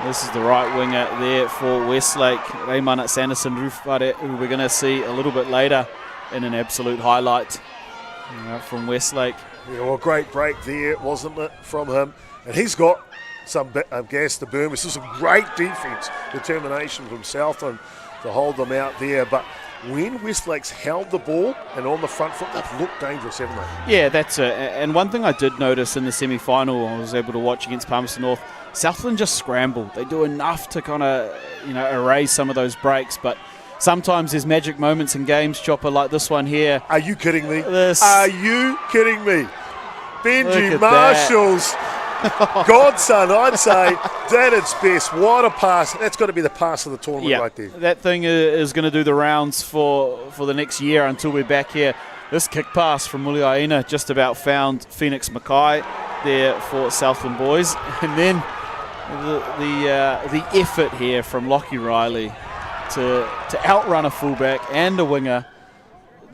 This is the right winger there for Westlake. Raymana Sanderson Rufare, who we're going to see a little bit later in an absolute highlight from Westlake. Yeah, well, great break there, wasn't it, from him? And he's got some gas to burn. This is a great defence, determination from Southland to hold them out there. But when Westlake's held the ball and on the front foot, they've looked dangerous, haven't they? Yeah, that's it. And one thing I did notice in the semi-final, I was able to watch against Palmerston North, Southland just scramble. They do enough to kind of, erase some of those breaks, but sometimes there's magic moments in games, Chopper, like this one here. Are you kidding me? Are you kidding me? Benji Marshall's godson, I'd say, at its best. What a pass. That's got to be the pass of the tournament right there. That thing is going to do the rounds for the next year until we're back here. This kick pass from Muliaina just about found Phoenix Mackay there for Southland boys. And then the effort here from Lockie Riley to outrun a fullback and a winger.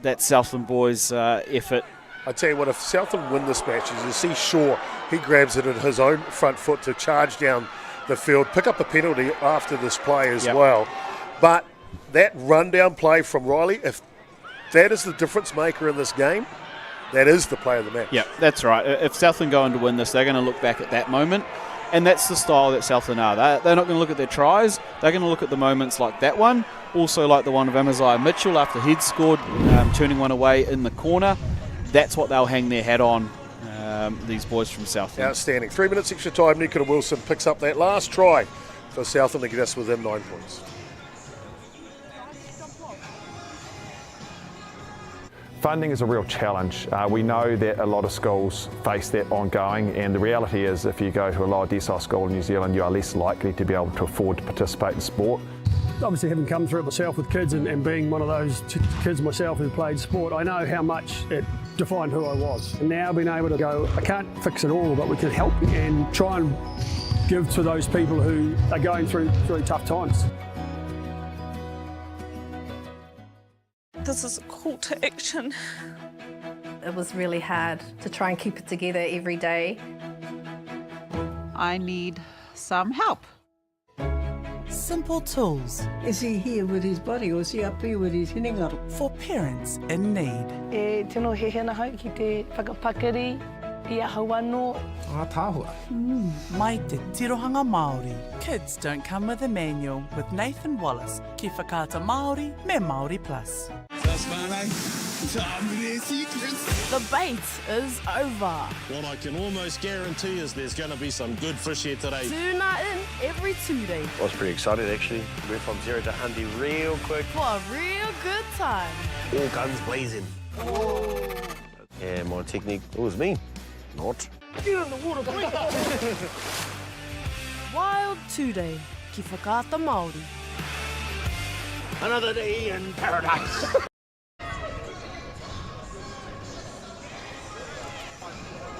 That Southland boys' effort. I tell you what, if Southland win this match, as you see Shaw, he grabs it in his own front foot to charge down the field, pick up a penalty after this play as well. But that rundown play from Riley, if that is the difference maker in this game, that is the play of the match. Yeah, that's right. If Southland go on to win this, they're going to look back at that moment. And that's the style that Southland are. They're not going to look at their tries. They're going to look at the moments like that one. Also like the one of Amaziah Mitchell after he'd scored, turning one away in the corner. That's what they'll hang their hat on, these boys from Southland. Outstanding. 3 minutes extra time. Nicola Wilson picks up that last try for Southland to get us within 9 points. Funding is a real challenge. We know that a lot of schools face that ongoing, and the reality is if you go to a lower decile school in New Zealand, you are less likely to be able to afford to participate in sport. Obviously, having come through it myself with kids and being one of those kids myself who played sport, I know how much it defined who I was. And now being able to go, I can't fix it all, but we can help and try and give to those people who are going through really tough times. This is a call to action. It was really hard to try and keep it together every day. I need some help. Simple tools. Is he here with his body or is he up here with his hinengaro? For parents in need. E tino he hena hau ki te whakapakari, i ahau anō. Tāhua. Mai te tirohanga Māori. Kids don't come with a manual with Nathan Wallace. Ki whakata Māori me Māori Plus. The bait is over. What I can almost guarantee is there's going to be some good fish here today. Tuna in every 2 days. I was pretty excited actually. Went from 0 to 100 real quick. For a real good time. All guns blazing. Oh. Yeah, my technique, it was me. Not. Get in the water, Wild 2 day. Ki whakata Māori. Another day in paradise.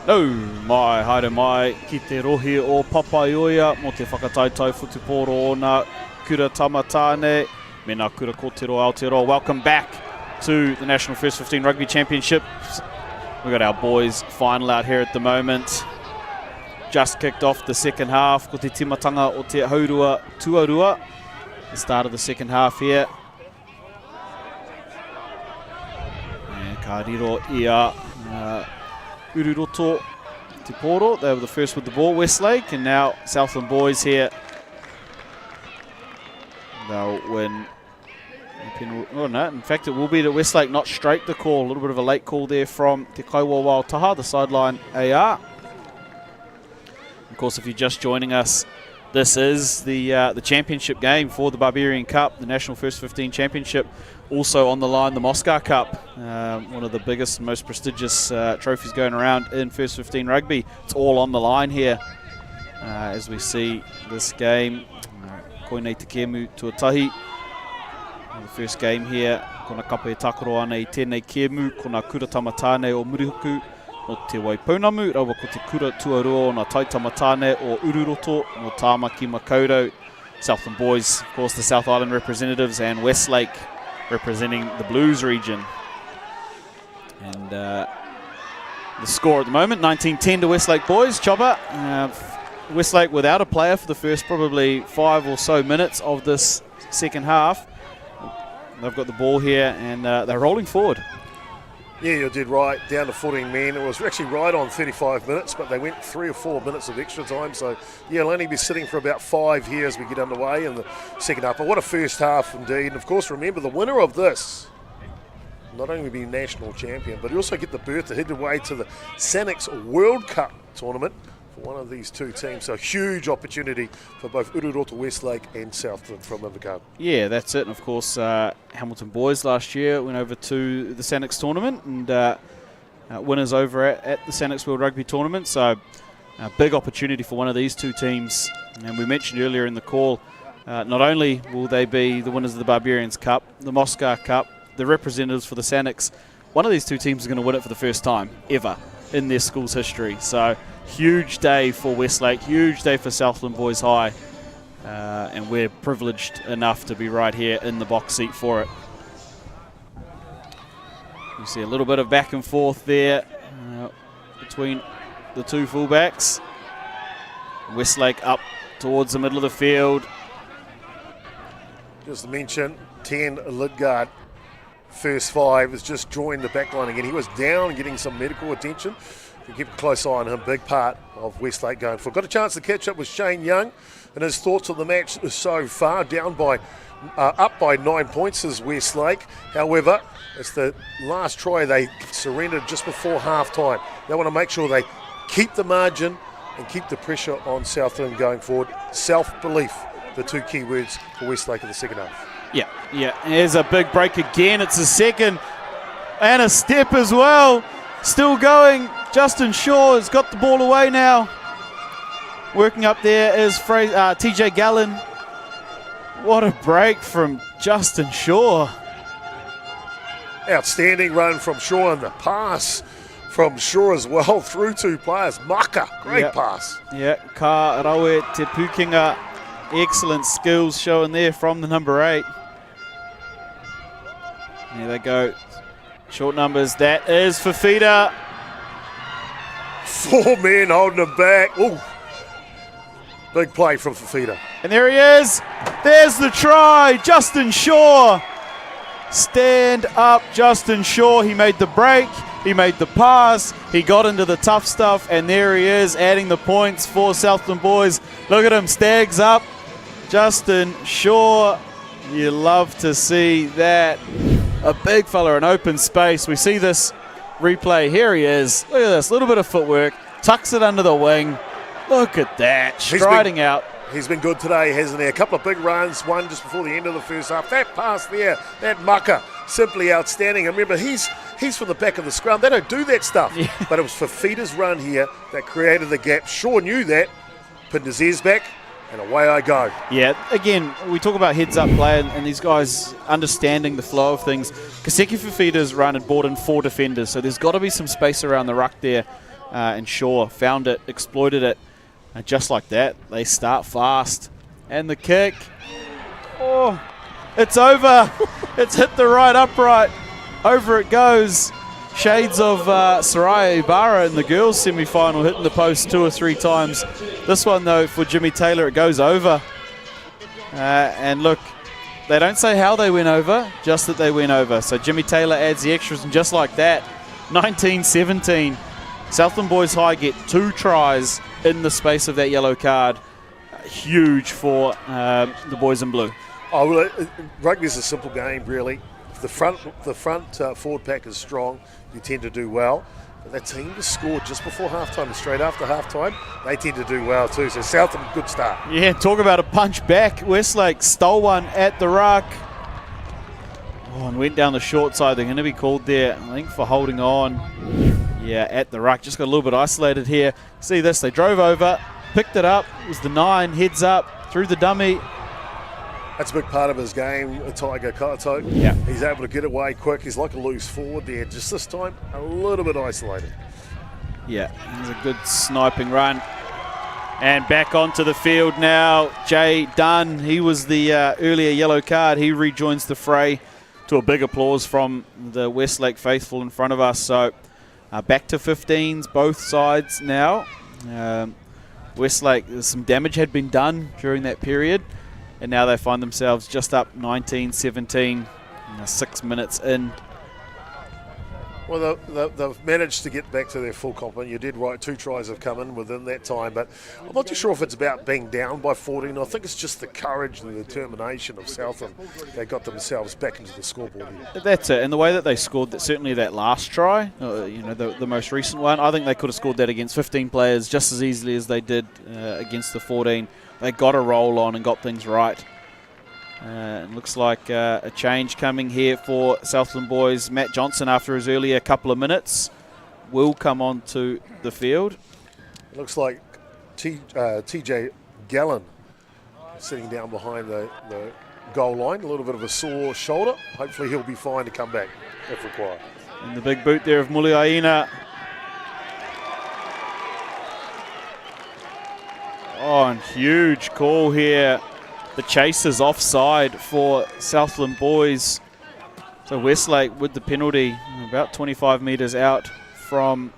No, mai, haere mai, ki te rohi o Papaioia, mo te whakataitau whutuporo o nā kura tamatāne, me nā kura kōtero Aotearoa. Welcome back to the National First 15 Rugby Championship. We've got our boys final out here at the moment. Just kicked off the second half, ko te timatanga o te haurua tuarua. The start of the second half here. And ka riro ia Ururoto Te Poro. They were the first with the ball, Westlake, and now Southland boys here they'll win. Oh no, in fact it will be the Westlake, not straight the call. A little bit of a late call there from Te Kaiwa Waitaha, the sideline AR. Of course, if you're just joining us, this is the championship game for the Barbarian Cup, the National First 15 Championship. Also on the line, the Moscow Cup, one of the biggest, most prestigious trophies going around in First 15 rugby. It's all on the line here as we see this game. Koinei Te Kemu Tuatahi. The first game here, kona kapa e takaro ana I tēnei Kemu, kona kura tamatāne o Murihuku no te wai Pounamu, rawa ko te kura tuarua o na tai tamatāne o Ururoto no Tāmaki Makaurau. Southland boys, of course, the South Island representatives, and Westlake representing the Blues region. And the score at the moment, 19-10 to Westlake boys. Chopper, Westlake without a player for the first probably 5 or so minutes of this second half. They've got the ball here and they're rolling forward. Yeah, you did right, down to 14 men. It was actually right on 35 minutes, but they went 3 or 4 minutes of extra time. So, yeah, it'll only be sitting for about 5 here as we get underway in the second half. But what a first half indeed. And, of course, remember, the winner of this not only be national champion, but you also get the berth to head away to the SANIX World Cup Tournament for one of these two teams. So huge opportunity for both Ururoto, Westlake and Southland from Invercargill. Yeah, that's it. And of course, Hamilton boys last year went over to the SANIX tournament and winners over at the SANIX World Rugby Tournament. So a big opportunity for one of these two teams. And we mentioned earlier in the call, not only will they be the winners of the Barbarians Cup, the Moscow Cup, the representatives for the SANIX, one of these two teams is going to win it for the first time ever in their school's history. So huge day for Westlake, huge day for Southland Boys High, and we're privileged enough to be right here in the box seat for it. You see a little bit of back and forth there between the two fullbacks. Westlake up towards the middle of the field. Just to mention, 10 Lidgard, first 5, has just joined the back line again. He was down getting some medical attention. You keep a close eye on him, big part of Westlake going forward. Got a chance to catch up with Shane Young and his thoughts on the match so far. Up by 9 points is Westlake. However, it's the last try they surrendered just before half-time. They want to make sure they keep the margin and keep the pressure on Southland going forward. Self-belief, the two key words for Westlake in the second half. Yeah. Here's a big break again. It's a second and a step as well. Still going. Justin Shaw has got the ball away now. Working up there is TJ Gallen. What a break from Justin Shaw. Outstanding run from Shaw and the pass from Shaw as well through two players. Maka, great pass. Yeah, Ka Raue Te Pukinga. Excellent skills showing there from the number 8. There they go. Short numbers. That is Fafita. 4 men holding him back. Ooh. Big play from Fafita. And there he is. There's the try. Justin Shaw. Stand up, Justin Shaw. He made the break. He made the pass. He got into the tough stuff. And there he is, adding the points for Southland boys. Look at him. Stags up. Justin Shaw. You love to see that. A big fella in open space. We see this replay. Here he is. Look at this. Little bit of footwork. Tucks it under the wing. Look at that. Striding out. He's been good today, hasn't he? A couple of big runs, one just before the end of the first half. That pass there, that mucker, simply outstanding. And remember, he's from the back of the scrum. They don't do that stuff. Yeah. But it was Fafita's run here that created the gap. Shaw knew that. Pinned his ears back, and away I go. Yeah, again, we talk about heads-up play and these guys understanding the flow of things. Kaseki Fafita's run had brought in 4 defenders, so there's got to be some space around the ruck there. And Shaw found it, exploited it. And just like that, they start fast. And the kick. Oh, it's over. It's hit the right upright. Over it goes. Shades of Soraya Ibarra in the girls' semi-final, hitting the post 2 or 3 times. This one, though, for Jimmy Taylor, it goes over. And look, they don't say how they went over, just that they went over. So Jimmy Taylor adds the extras, and just like that, 19-17. Southland Boys High get 2 tries in the space of that yellow card. Huge for the boys in blue. Oh, well, rugby's a simple game, really. If the front forward pack is strong, you tend to do well. But that team just scored just before halftime and straight after halftime. They tend to do well too. So Southland, good start. Yeah, talk about a punch back. Westlake stole one at the ruck. Oh, and went down the short side. They're going to be called there, I think, for holding on. Yeah, at the ruck. Just got a little bit isolated here. See this, they drove over, picked it up. It was the 9, heads up, through the dummy. That's a big part of his game, Tiger Kato. Yeah. He's able to get away quick. He's like a loose forward there. Just this time, a little bit isolated. Yeah, it was a good sniping run. And back onto the field now, Jay Dunn. He was the earlier yellow card. He rejoins the fray to a big applause from the Westlake faithful in front of us. So back to 15s, both sides now. Westlake, some damage had been done during that period. And now they find themselves just up 19-17, 6 minutes in. Well, they've managed to get back to their full complement. You did right, 2 tries have come in within that time, but I'm not too sure if it's about being down by 14. I think it's just the courage and the determination of Southland. They got themselves back into the scoreboard here. That's it, and the way that they scored, that certainly that last try, the most recent one, I think they could have scored that against 15 players just as easily as they did against the 14. They got a roll on and got things right. It looks like a change coming here for Southland boys. Matt Johnson, after his earlier couple of minutes, will come onto the field. It looks like TJ Gallen sitting down behind the goal line. A little bit of a sore shoulder. Hopefully he'll be fine to come back if required. And the big boot there of Muliaina. Oh, and huge call here. The chase is offside for Southland boys. So Westlake with the penalty, about 25 metres out from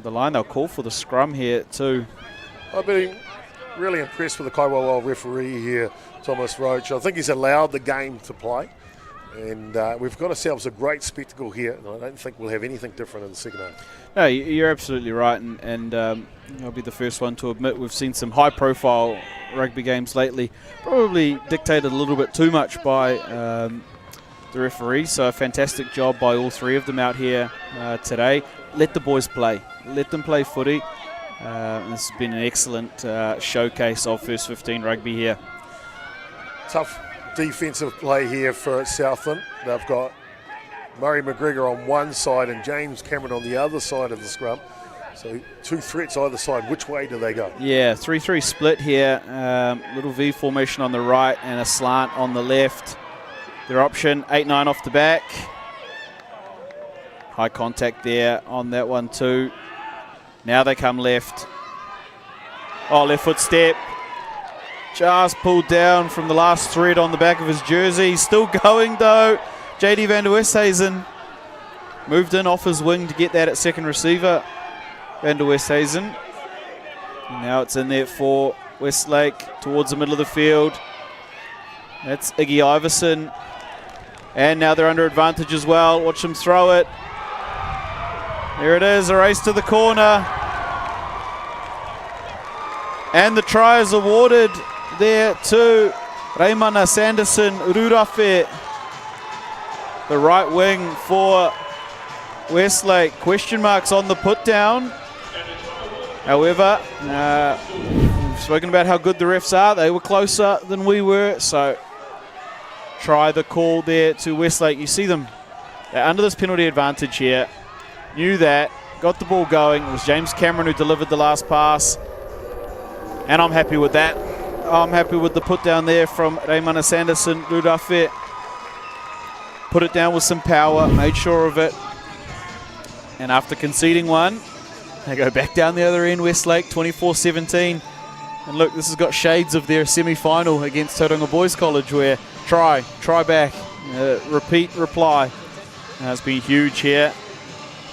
the line. They'll call for the scrum here too. I've been really impressed with the Kaiwawa referee here, Thomas Roach. I think he's allowed the game to play. And we've got ourselves a great spectacle here, and I don't think we'll have anything different in the second half. No, you're absolutely right, and I'll be the first one to admit we've seen some high-profile rugby games lately, probably dictated a little bit too much by the referee, so a fantastic job by all 3 of them out here today. Let the boys play. Let them play footy. This has been an excellent showcase of First 15 rugby here. Tough defensive play here for Southland. They've got Murray McGregor on one side and James Cameron on the other side of the scrum. So 2 threats either side. Which way do they go? Yeah, 3-3 split here. Little V formation on the right and a slant on the left. Their option, 8-9 off the back. High contact there on that one too. Now they come left. Oh, left foot step. Just pulled down from the last thread on the back of his jersey. Still going though. JD van der Westhuizen moved in off his wing to get that at second receiver. Van der Westhuizen. And now it's in there for Westlake towards the middle of the field. That's Iggy Iverson. And now they're under advantage as well. Watch them throw it. There it is, a race to the corner. And the try is awarded there to Reimana Sanderson Rurafe, the right wing for Westlake. Question marks on the put down. However, we've spoken about how good the refs are. They were closer than we were, so try the call there to Westlake. You see them, they're under this penalty advantage here. Knew that, got the ball going. It was James Cameron who delivered the last pass, and I'm happy with that. I'm happy with the put down there from Reimana Sanderson Rurafe. Put it down with some power, made sure of it. And after conceding one, they go back down the other end, Westlake, 24-17. And look, this has got shades of their semi-final against Tauranga Boys College, where try back, repeat, reply. It's been huge here.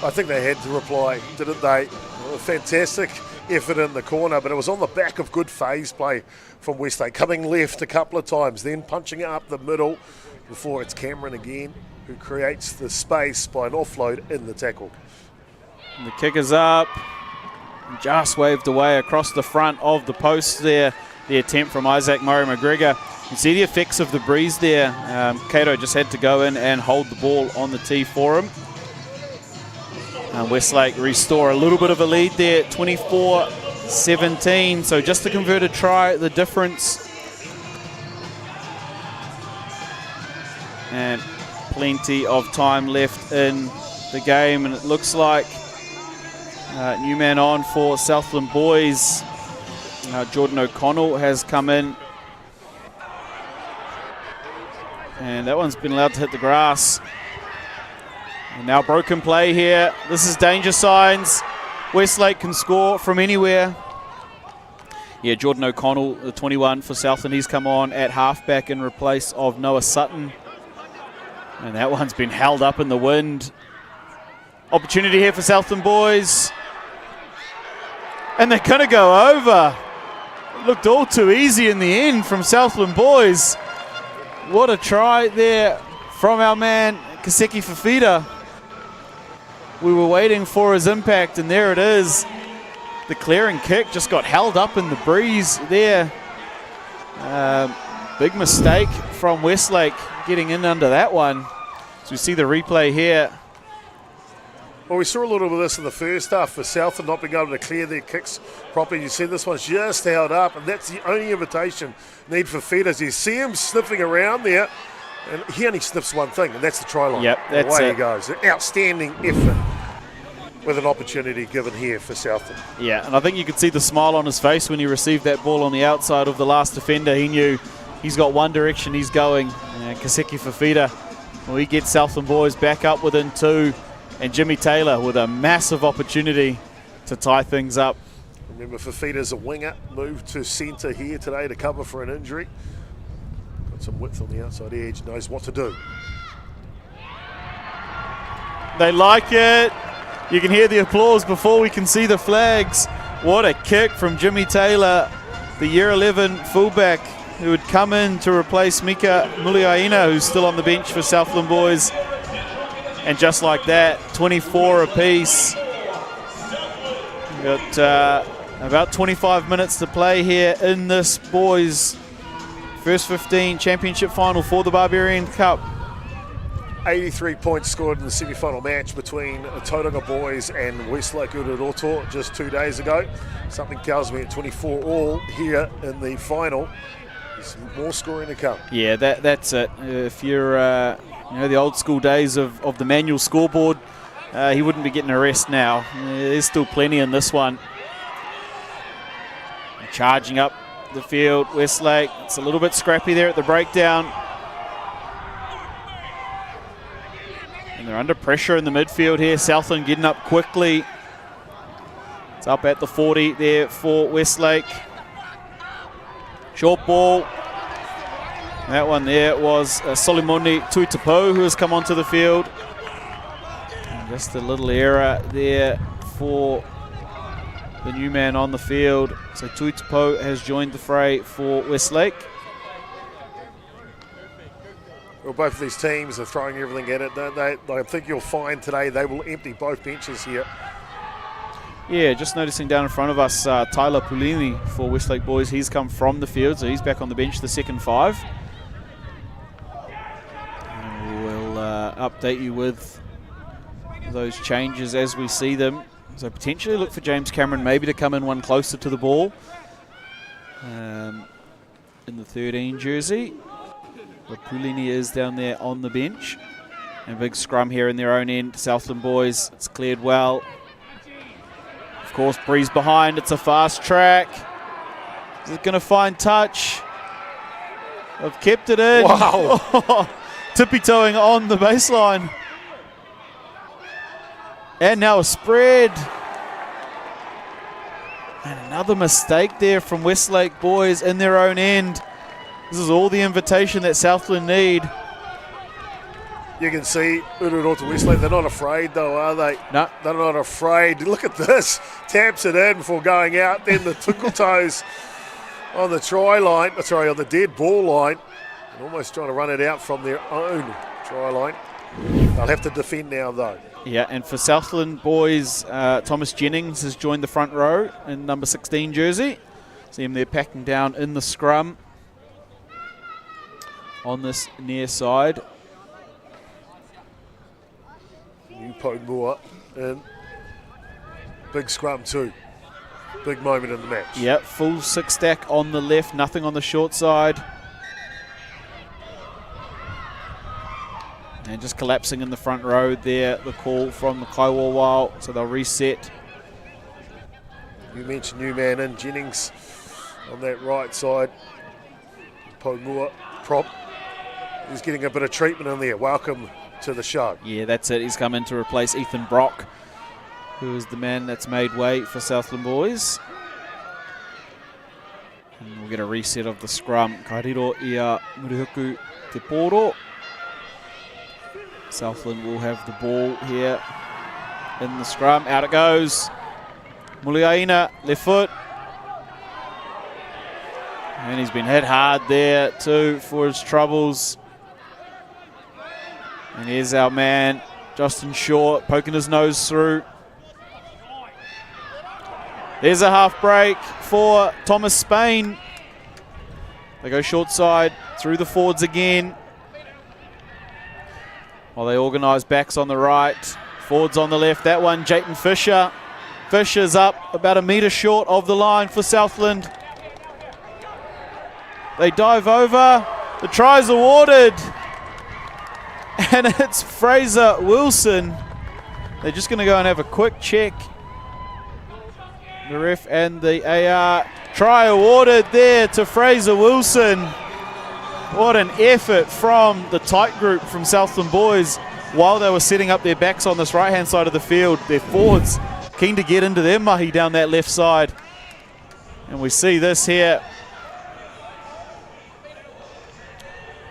I think they had to reply, didn't they? A fantastic effort in the corner, but it was on the back of good phase play from Westlake, coming left a couple of times, then punching up the middle before it's Cameron again, who creates the space by an offload in the tackle. And the kick is up, just waved away across the front of the post there. The attempt from Isaac Murray McGregor. You see the effects of the breeze there. Cato just had to go in and hold the ball on the tee for him. Westlake restore a little bit of a lead there, 24-17. So just a converted try, the difference. And plenty of time left in the game, and it looks like new man on for Southland boys. Jordan O'Connell has come in, and that one's been allowed to hit the grass. And now broken play here. This is danger signs. Westlake can score from anywhere. Yeah, Jordan O'Connell, the 21 for Southland, he's come on at halfback in replace of Noah Sutton. And that one's been held up in the wind. Opportunity here for Southland boys. And they're going to go over. It looked all too easy in the end from Southland boys. What a try there from our man, Kaseki Fafita. We were waiting for his impact, and there it is. The clearing kick just got held up in the breeze there. Big mistake from Westlake getting in under that one. So we see the replay here. Well, we saw a little bit of this in the first half for Southland not being able to clear their kicks properly. You see this one's just held up, and that's the only invitation need for Feeders. You see him sniffing around there, and he only sniffs one thing, and that's the try line. Yep, that's away it. He goes. An outstanding effort with an opportunity given here for Southland. Yeah, and I think you could see the smile on his face when he received that ball on the outside of the last defender. He knew he's got one direction he's going. Kaseki Fafita, well, he gets Southland boys back up within 2. And Jimmy Taylor with a massive opportunity to tie things up. Remember, Fafita's a winger, moved to centre here today to cover for an injury. Got some width on the outside edge, knows what to do. They like it. You can hear the applause before we can see the flags. What a kick from Jimmy Taylor, the year 11 fullback who would come in to replace Mika Muliaina, who's still on the bench for Southland boys. And just like that, 24 apiece. We've got about 25 minutes to play here in this boys' first 15 championship final for the Barbarian Cup. 83 points scored in the semi-final match between Tauranga boys and Westlake Ururoto just 2 days ago. Something tells me at 24 all here in the final. There's more scoring to come. Yeah, that's it. If you're the old school days of the manual scoreboard, he wouldn't be getting a rest now. There's still plenty in this one. Charging up the field, Westlake. It's a little bit scrappy there at the breakdown. And they're under pressure in the midfield here. Southland getting up quickly. It's up at the 40 there for Westlake. Short ball. That one there was Solimoni Tuitapo, who has come onto the field. And just a little error there for the new man on the field. So Tuitapo has joined the fray for Westlake. Well, both of these teams are throwing everything at it, don't they? I think you'll find today they will empty both benches here. Yeah, just noticing down in front of us, Tyler Pulini for Westlake boys. He's come from the field, so he's back on the bench, the second 5. Update you with those changes as we see them. So potentially look for James Cameron maybe to come in one closer to the ball in the 13 jersey. But Pulini is down there on the bench. And a big scrum here in their own end. Southland boys, it's cleared well. Of course, breeze behind. It's a fast track. Is it going to find touch? I've kept it in. Wow. Tippy-toeing on the baseline. And now a spread. And another mistake there from Westlake boys in their own end. This is all the invitation that Southland need. You can see Ururoto Westlake, they're not afraid though, are they? No. They're not afraid. Look at this. Taps it in before going out. Then the twinkle toes on the try line. Sorry, on the dead ball line. And almost trying to run it out from their own try line. They'll have to defend now though. Yeah, and for Southland boys, Thomas Jennings has joined the front row in number 16 jersey. See him there packing down in the scrum. on this near side. New Pounamu in. Big scrum too. Big moment in the match. Yep, full 6 stack on the left, nothing on the short side. And just collapsing in the front row there, the call from the Kaiwawao, so they'll reset. You mentioned new man in, Jennings on that right side. Pounamu prop. He's getting a bit of treatment in there. Welcome to the show. Yeah, that's it. He's come in to replace Ethan Brock, who is the man that's made way for Southland boys. And we'll get a reset of the scrum. Kairiro ia Murihuku te poro. Southland will have the ball here in the scrum. Out it goes. Muliaina, left foot. And he's been hit hard there too for his troubles. And here's our man, Justin Shaw, poking his nose through. There's a half break for Thomas Spain. They go short side through the forwards again. While they organise backs on the right, forwards on the left. That one, Jayton Fisher. Fisher's up about a metre short of the line for Southland. They dive over. The try's awarded. And it's Fraser Wilson. They're just going to go and have a quick check. The ref and the AR. Try awarded there to Fraser Wilson. What an effort from the tight group from Southland boys while they were setting up their backs on this right-hand side of the field. Their forwards keen to get into their mahi down that left side. And we see this here.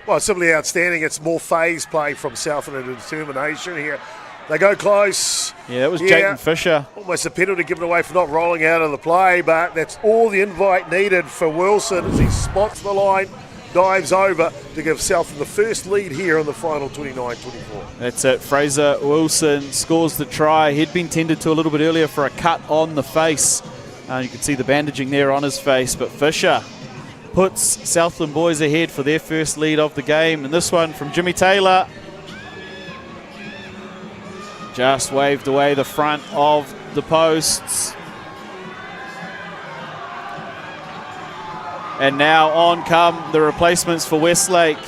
Well, simply outstanding. It's more phase play from Southland and determination here. They go close. Yeah, that was Jayton Fisher. Almost a penalty given away for not rolling out of the play, but that's all the invite needed for Wilson as he spots the line, dives over to give Southland the first lead here in the final 29-24. That's it. Fraser Wilson scores the try. He'd been tended to a little bit earlier for a cut on the face. You can see the bandaging there on his face, but Fisher puts Southland boys ahead for their first lead of the game. And this one from Jimmy Taylor. Just waved away the front of the posts. And now on come the replacements for Westlake.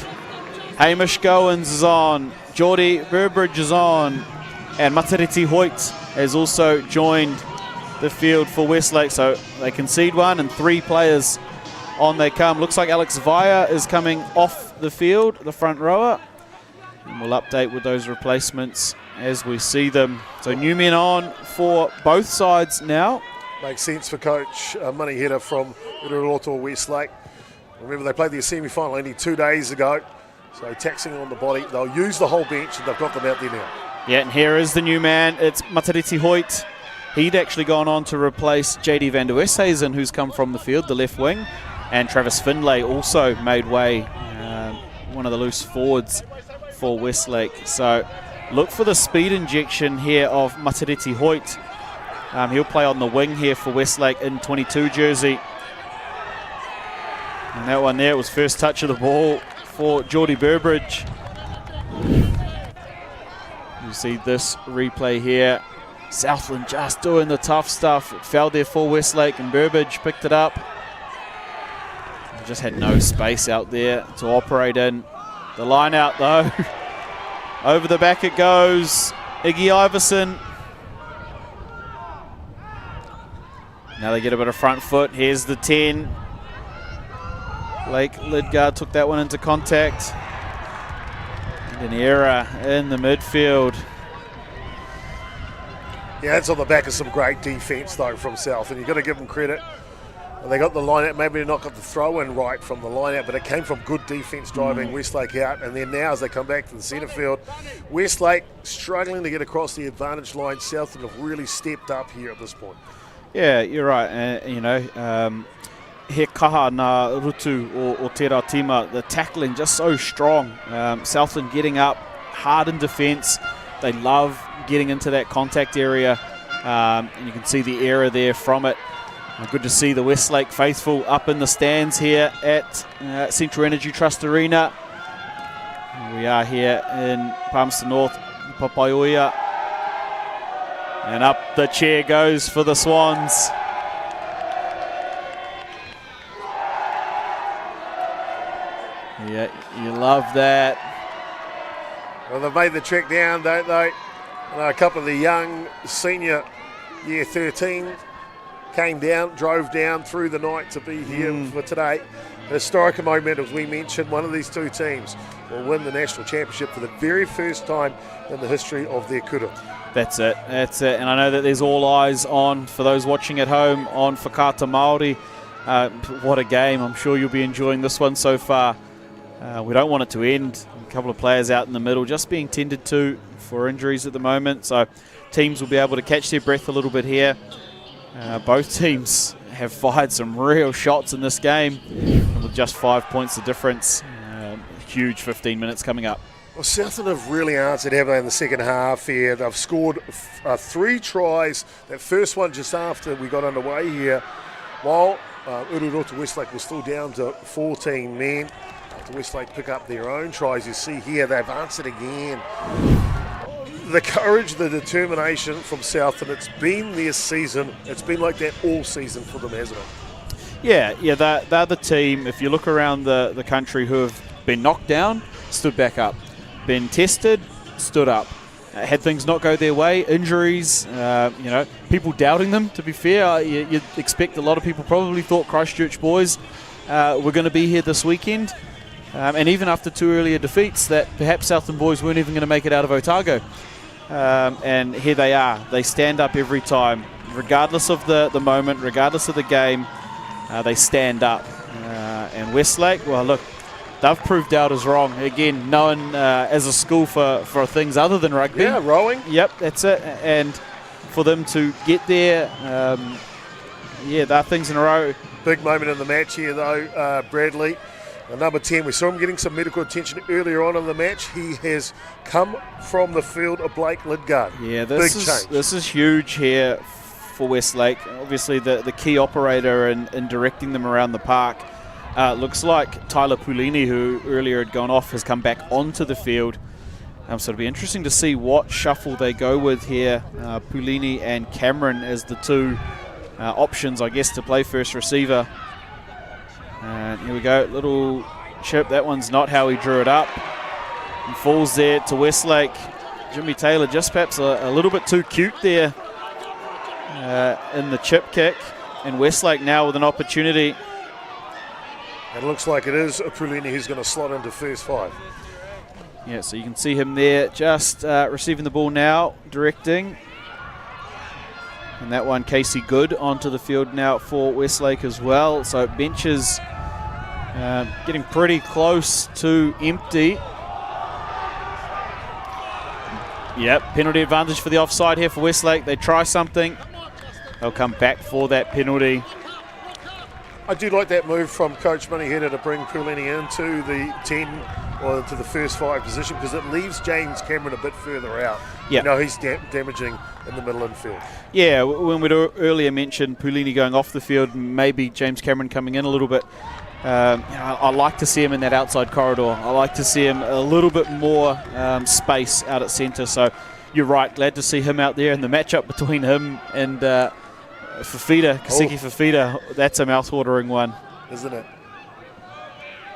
Hamish Goins is on. Geordie Burbridge is on. And Matariti Hoyt has also joined the field for Westlake. So they concede one and 3 players on they come. Looks like Alex Via is coming off the field, the front rower. And we'll update with those replacements as we see them. So new men on for both sides now. Makes sense for coach. Money header from Ururoto Westlake. Remember, they played their semi-final only 2 days ago. So taxing on the body. They'll use the whole bench and they've got them out there now. Yeah, and here is the new man. It's Matariti Hoyt. He'd actually gone on to replace JD van der Westhuizen, who's come from the field, the left wing. And Travis Findlay also made way, one of the loose forwards for Westlake. So look for the speed injection here of Matariti Hoyt. He'll play on the wing here for Westlake in 22 jersey. And that one there was first touch of the ball for Geordie Burbridge. You see this replay here. Southland just doing the tough stuff. It fell there for Westlake and Burbridge picked it up. Just had no space out there to operate in. The line out though. Over the back it goes. Iggy Iverson. Now they get a bit of front foot. Here's the 10. Blake Lidgard took that one into contact. And an error in the midfield. Yeah, it's on the back of some great defence though from South, and you've got to give them credit. They got the line out, maybe they not got the throw in right from the line out, but it came from good defence driving Westlake out. And then now as they come back to the centre field, Westlake struggling to get across the advantage line. Southland have really stepped up here at this point. Yeah, you're right. He kaha na rutu o te ratima, the tackling just so strong. Southland getting up hard in defence. They love getting into that contact area. And you can see the error there from it. Good to see the Westlake faithful up in the stands here at Central Energy Trust Arena. We are here in Palmerston North, Papaioia. And up the chair goes for the Swans. Yeah, you love that. Well, they've made the trek down, don't they? A couple of the young senior year 13 came down, drove down through the night to be here for today. A historic moment, as we mentioned, one of these two teams will win the national championship for the very first time in the history of their kura. That's it. And I know that there's all eyes on, for those watching at home, on Whakaata Māori. What a game. I'm sure you'll be enjoying this one so far. We don't want it to end. A couple of players out in the middle just being tended to for injuries at the moment. So teams will be able to catch their breath a little bit here. Both teams have fired some real shots in this game. And with just 5 points of difference, huge 15 minutes coming up. Well, Southland have really answered, haven't they, in the second half here. They've scored 3 tries. That first one just after we got underway here. While Ururota Westlake was still down to 14 men. After Westlake pick up their own tries, you see here they've answered again. The courage, the determination from Southland, it's been their season. It's been like that all season for them, hasn't it? Yeah, they're the team, if you look around the country, who have been knocked down, stood back up. Been tested, stood up. Had things not go their way, injuries, people doubting them, to be fair. You'd expect a lot of people probably thought Christchurch boys were going to be here this weekend. And even after 2 earlier defeats, that perhaps Southland boys weren't even going to make it out of Otago. And here they are. They stand up every time. Regardless of the moment, regardless of the game, they stand up. And Westlake, well, look, they've proved out as wrong. Again, known as a school for things other than rugby. Yeah, rowing. Yep, that's it. And for them to get there, there are things in a row. Big moment in the match here, though, Bradley. Number 10, we saw him getting some medical attention earlier on in the match. He has come from the field of Blake Lidgard. Yeah, big change. This is huge here for Westlake. Obviously, the key operator in directing them around the park. Looks like Tyler Poulini, who earlier had gone off, has come back onto the field. So it'll be interesting to see what shuffle they go with here. Poulini and Cameron as the two options, I guess, to play first receiver. And here we go, little chip. That one's not how he drew it up. And falls there to Westlake. Jimmy Taylor just perhaps a little bit too cute there in the chip kick. And Westlake now with an opportunity. It looks like it is Poulini who's going to slot into first 5. Yeah, so you can see him there just receiving the ball now, directing. And that one, Casey Good, onto the field now for Westlake as well. So benches getting pretty close to empty. Yep, penalty advantage for the offside here for Westlake. They try something. They'll come back for that penalty. I do like that move from Coach Moneyheader to bring Poulini into the 10 or into the first 5 position, because it leaves James Cameron a bit further out. Yep. He's damaging in the middle infield. Yeah, when we'd earlier mentioned Poulini going off the field, maybe James Cameron coming in a little bit. I like to see him in that outside corridor. I like to see him a little bit more space out at centre. So you're right, glad to see him out there. And the matchup between him and Kaseki Fafita, that's a mouth-watering one. Isn't it?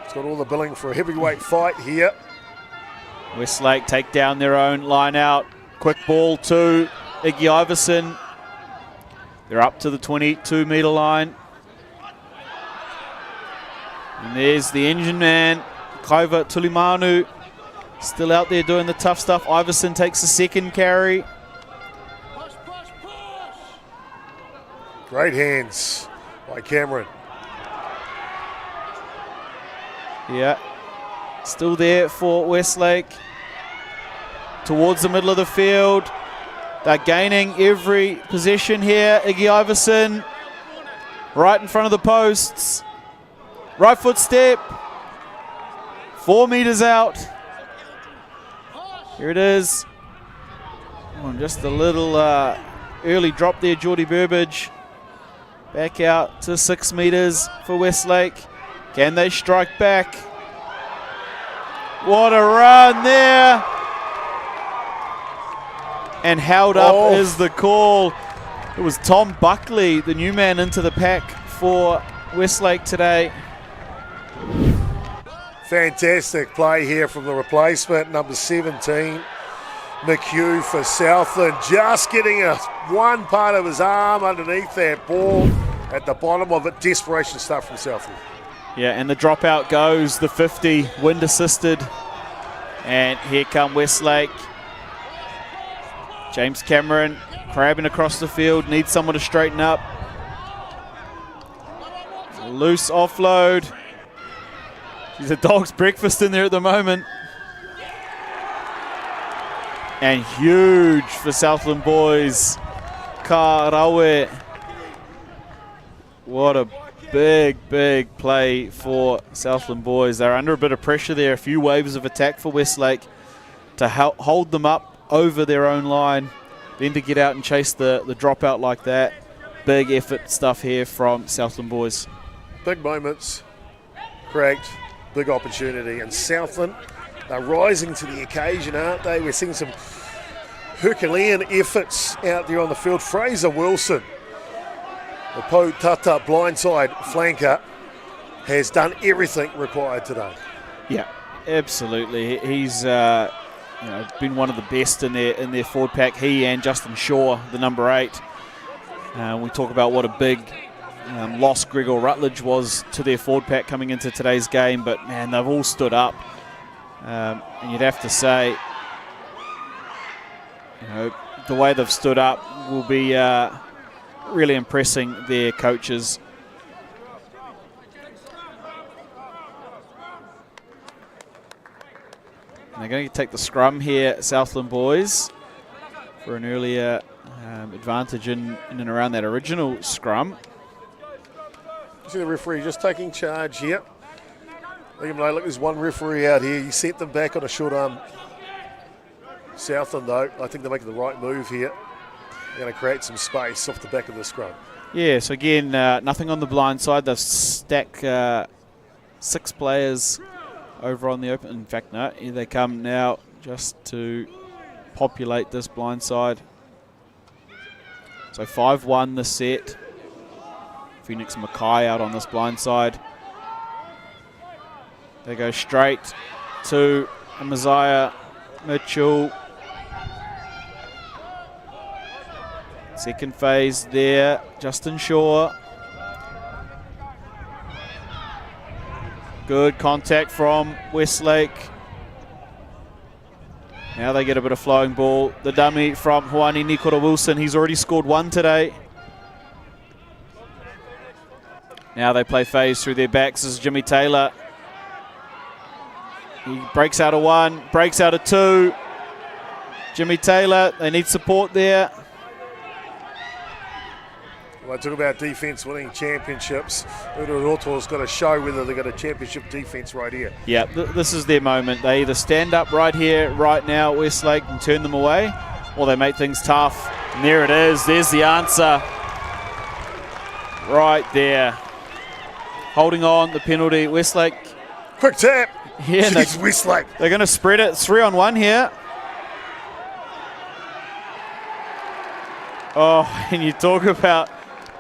It's got all the billing for a heavyweight fight here. Westlake take down their own line out. Quick ball to Iggy Iverson. They're up to the 22-metre line. And there's the engine man, Kaiva Tulimanu, still out there doing the tough stuff. Iverson takes the second carry. Great hands by Cameron. Yeah, still there for Westlake. Towards the middle of the field. They're gaining every possession here. Iggy Iverson, right in front of the posts. Right foot step. 4 metres out. Here it is. Just a little early drop there, Geordie Burbage. Back out to 6 metres for Westlake. Can they strike back? What a run there. And held up is the call. It was Tom Buckley, the new man into the pack for Westlake today. Fantastic play here from the replacement, number 17, McHugh for Southland, just getting one part of his arm underneath that ball at the bottom of it. Desperation stuff from Southland. Yeah, and the dropout goes, the 50, wind assisted. And here come Westlake. James Cameron crabbing across the field, needs someone to straighten up. Loose offload. There's a dog's breakfast in there at the moment. And huge for Southland boys. Karawe. What a big, big play for Southland boys. They're under a bit of pressure there. A few waves of attack for Westlake to hold them up over their own line. Then to get out and chase the dropout like that. Big effort stuff here from Southland boys. Big moments. Correct. Big opportunity. And Southland are rising to the occasion, aren't they? We're seeing some Herculean efforts out there on the field. Fraser Wilson, the Pounamu blindside flanker, has done everything required today. Yeah, absolutely. He's been one of the best in their forward pack. He and Justin Shaw, the number 8. We talk about what a big loss Gregor Rutledge was to their forward pack coming into today's game, but man, they've all stood up. And you'd have to say, the way they've stood up will be really impressing their coaches. And they're going to take the scrum here, Southland boys, for an earlier advantage in and around that original scrum. You see the referee just taking charge here. Let him know, look, there's one referee out here. He sent them back on a short arm. Southland, though, I think they're making the right move here. They're going to create some space off the back of the scrum. Yeah, so again, nothing on the blind side. They've stacked 6 players over on the open. In fact, no, here they come now just to populate this blind side. So 5-1 the set. Phoenix Mackay out on this blind side. They go straight to Amaziah Mitchell. Second phase there, Justin Shaw. Good contact from Westlake. Now they get a bit of flowing ball. The dummy from Hoani Nikora Wilson. He's already scored 1 today. Now they play phase through their backs. This is Jimmy Taylor. He breaks out a 1, breaks out a 2. Jimmy Taylor, they need support there. Well, I talk about defence winning championships. Ururoto's got to show whether they've got a championship defence right here. Yeah, this is their moment. They either stand up right here, right now, Westlake, and turn them away, or they make things tough. And there it is. There's the answer. Right there. Holding on, the penalty. Westlake. Quick tap. Yeah, jeez, Westlake. They're going to spread it. It's 3-on-1 here. Oh, and you talk about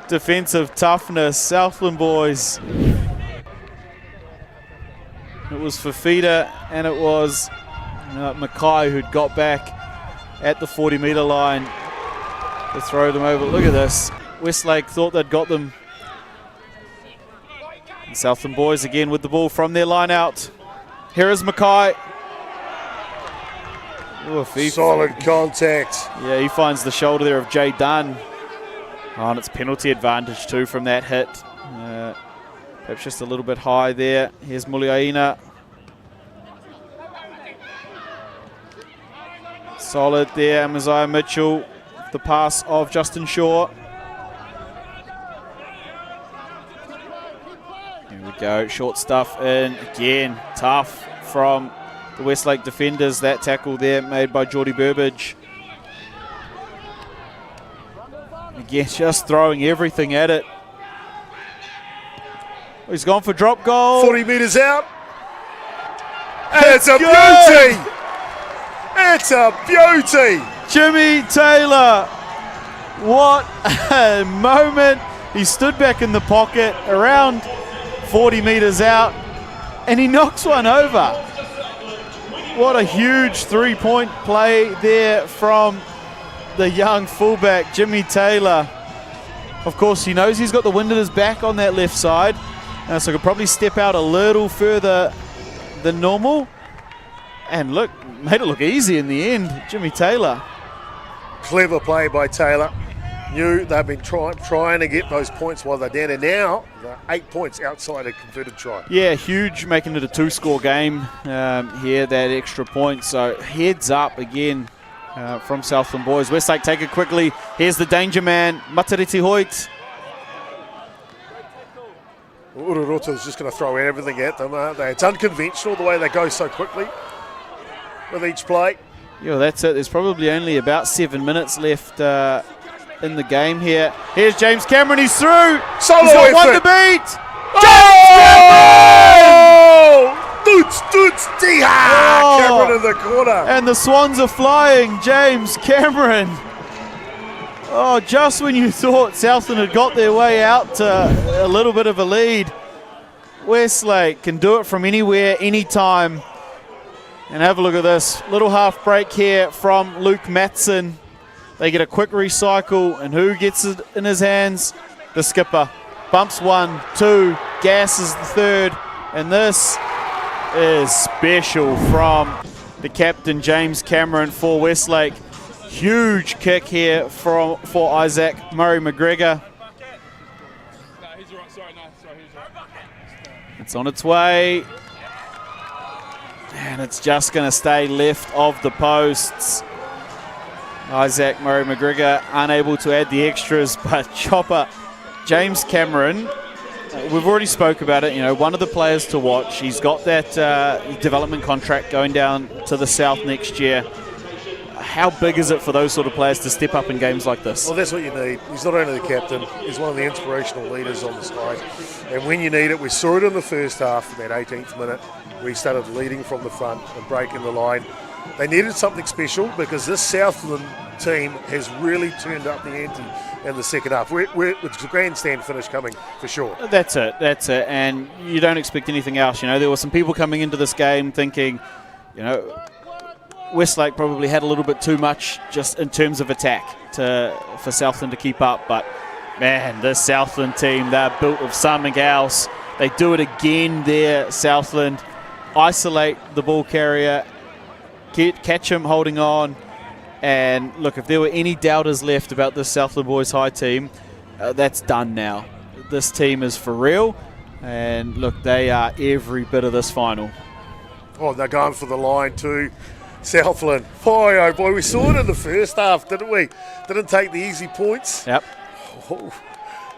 defensive toughness. Southland boys. It was Fafita and it was Mackay who'd got back at the 40-metre line to throw them over. Look at this. Westlake thought they'd got them. And Southland boys again with the ball from their line out. Here is Mackay. Solid contact. Yeah, he finds the shoulder there of Jay Dunn. Oh, and it's penalty advantage too from that hit. Perhaps just a little bit high there. Here's Muliaina. Solid there, Amaziah Mitchell. The pass of Justin Shaw. Here we go, short stuff in. Again, tough from the Westlake defenders. That tackle there made by Geordie Burbage. Again, just throwing everything at it. He's gone for drop goal. 40 metres out. And it's a beauty! It's a beauty! Jimmy Taylor, what a moment. He stood back in the pocket around 40 metres out and he knocks one over. What a huge three-point play there from the young fullback, Jimmy Taylor. Of course, he knows he's got the wind at his back on that left side, so he could probably step out a little further than normal. And look, made it look easy in the end, Jimmy Taylor. Clever play by Taylor. Knew they've been trying to get those points while they're down, and now they're 8 points outside a converted try. Yeah, huge, making it a two-score game here, that extra point. So heads up again from Southland boys. Westlake take it quickly. Here's the danger man, Matariti Hoyt. Ururoto's just going to throw everything at them, aren't they? It's unconventional the way they go so quickly with each play. Yeah, that's it. There's probably only about 7 minutes left in the game here. Here's James Cameron, he's through. Solo he's got one to beat. James Cameron! Cameron in the corner. And the Swans are flying. James Cameron. Oh, just when you thought Southland had got their way out to a little bit of a lead, Westlake can do it from anywhere, anytime. And have a look at this. Little half break here from Luke Matson. They get a quick recycle, and who gets it in his hands? The skipper. Bumps 1, 2, gasses the third, and this is special from the captain, James Cameron, for Westlake. Huge kick here for Isaac Murray McGregor. It's on its way, and it's just going to stay left of the posts. Isaac Murray McGregor unable to add the extras, but chopper James Cameron, we've already spoke about it, you know, one of the players to watch. He's got that development contract going down to the south next year. How big is it for those sort of players to step up in games like this? Well, that's what you need. He's not only the captain, he's one of the inspirational leaders on the side. And when you need it, we saw it in the first half, in that 18th minute, where he started leading from the front and breaking the line. They needed something special because this Southland team has really turned up the ante in the second half. With the grandstand finish coming for sure. That's it. And you don't expect anything else. You know, there were some people coming into this game thinking, you know, Westlake probably had a little bit too much just in terms of attack for Southland to keep up. But, man, this Southland team, they're built of something else. They do it again there, Southland. Isolate the ball carrier, catch him holding on. And, look, if there were any doubters left about this Southland Boys High team, that's done now. This team is for real. And, look, they are every bit of this final. Oh, they're going for the line too. Southland. Boy, oh boy, we saw it in the first half, didn't we? Didn't take the easy points. Yep. Oh,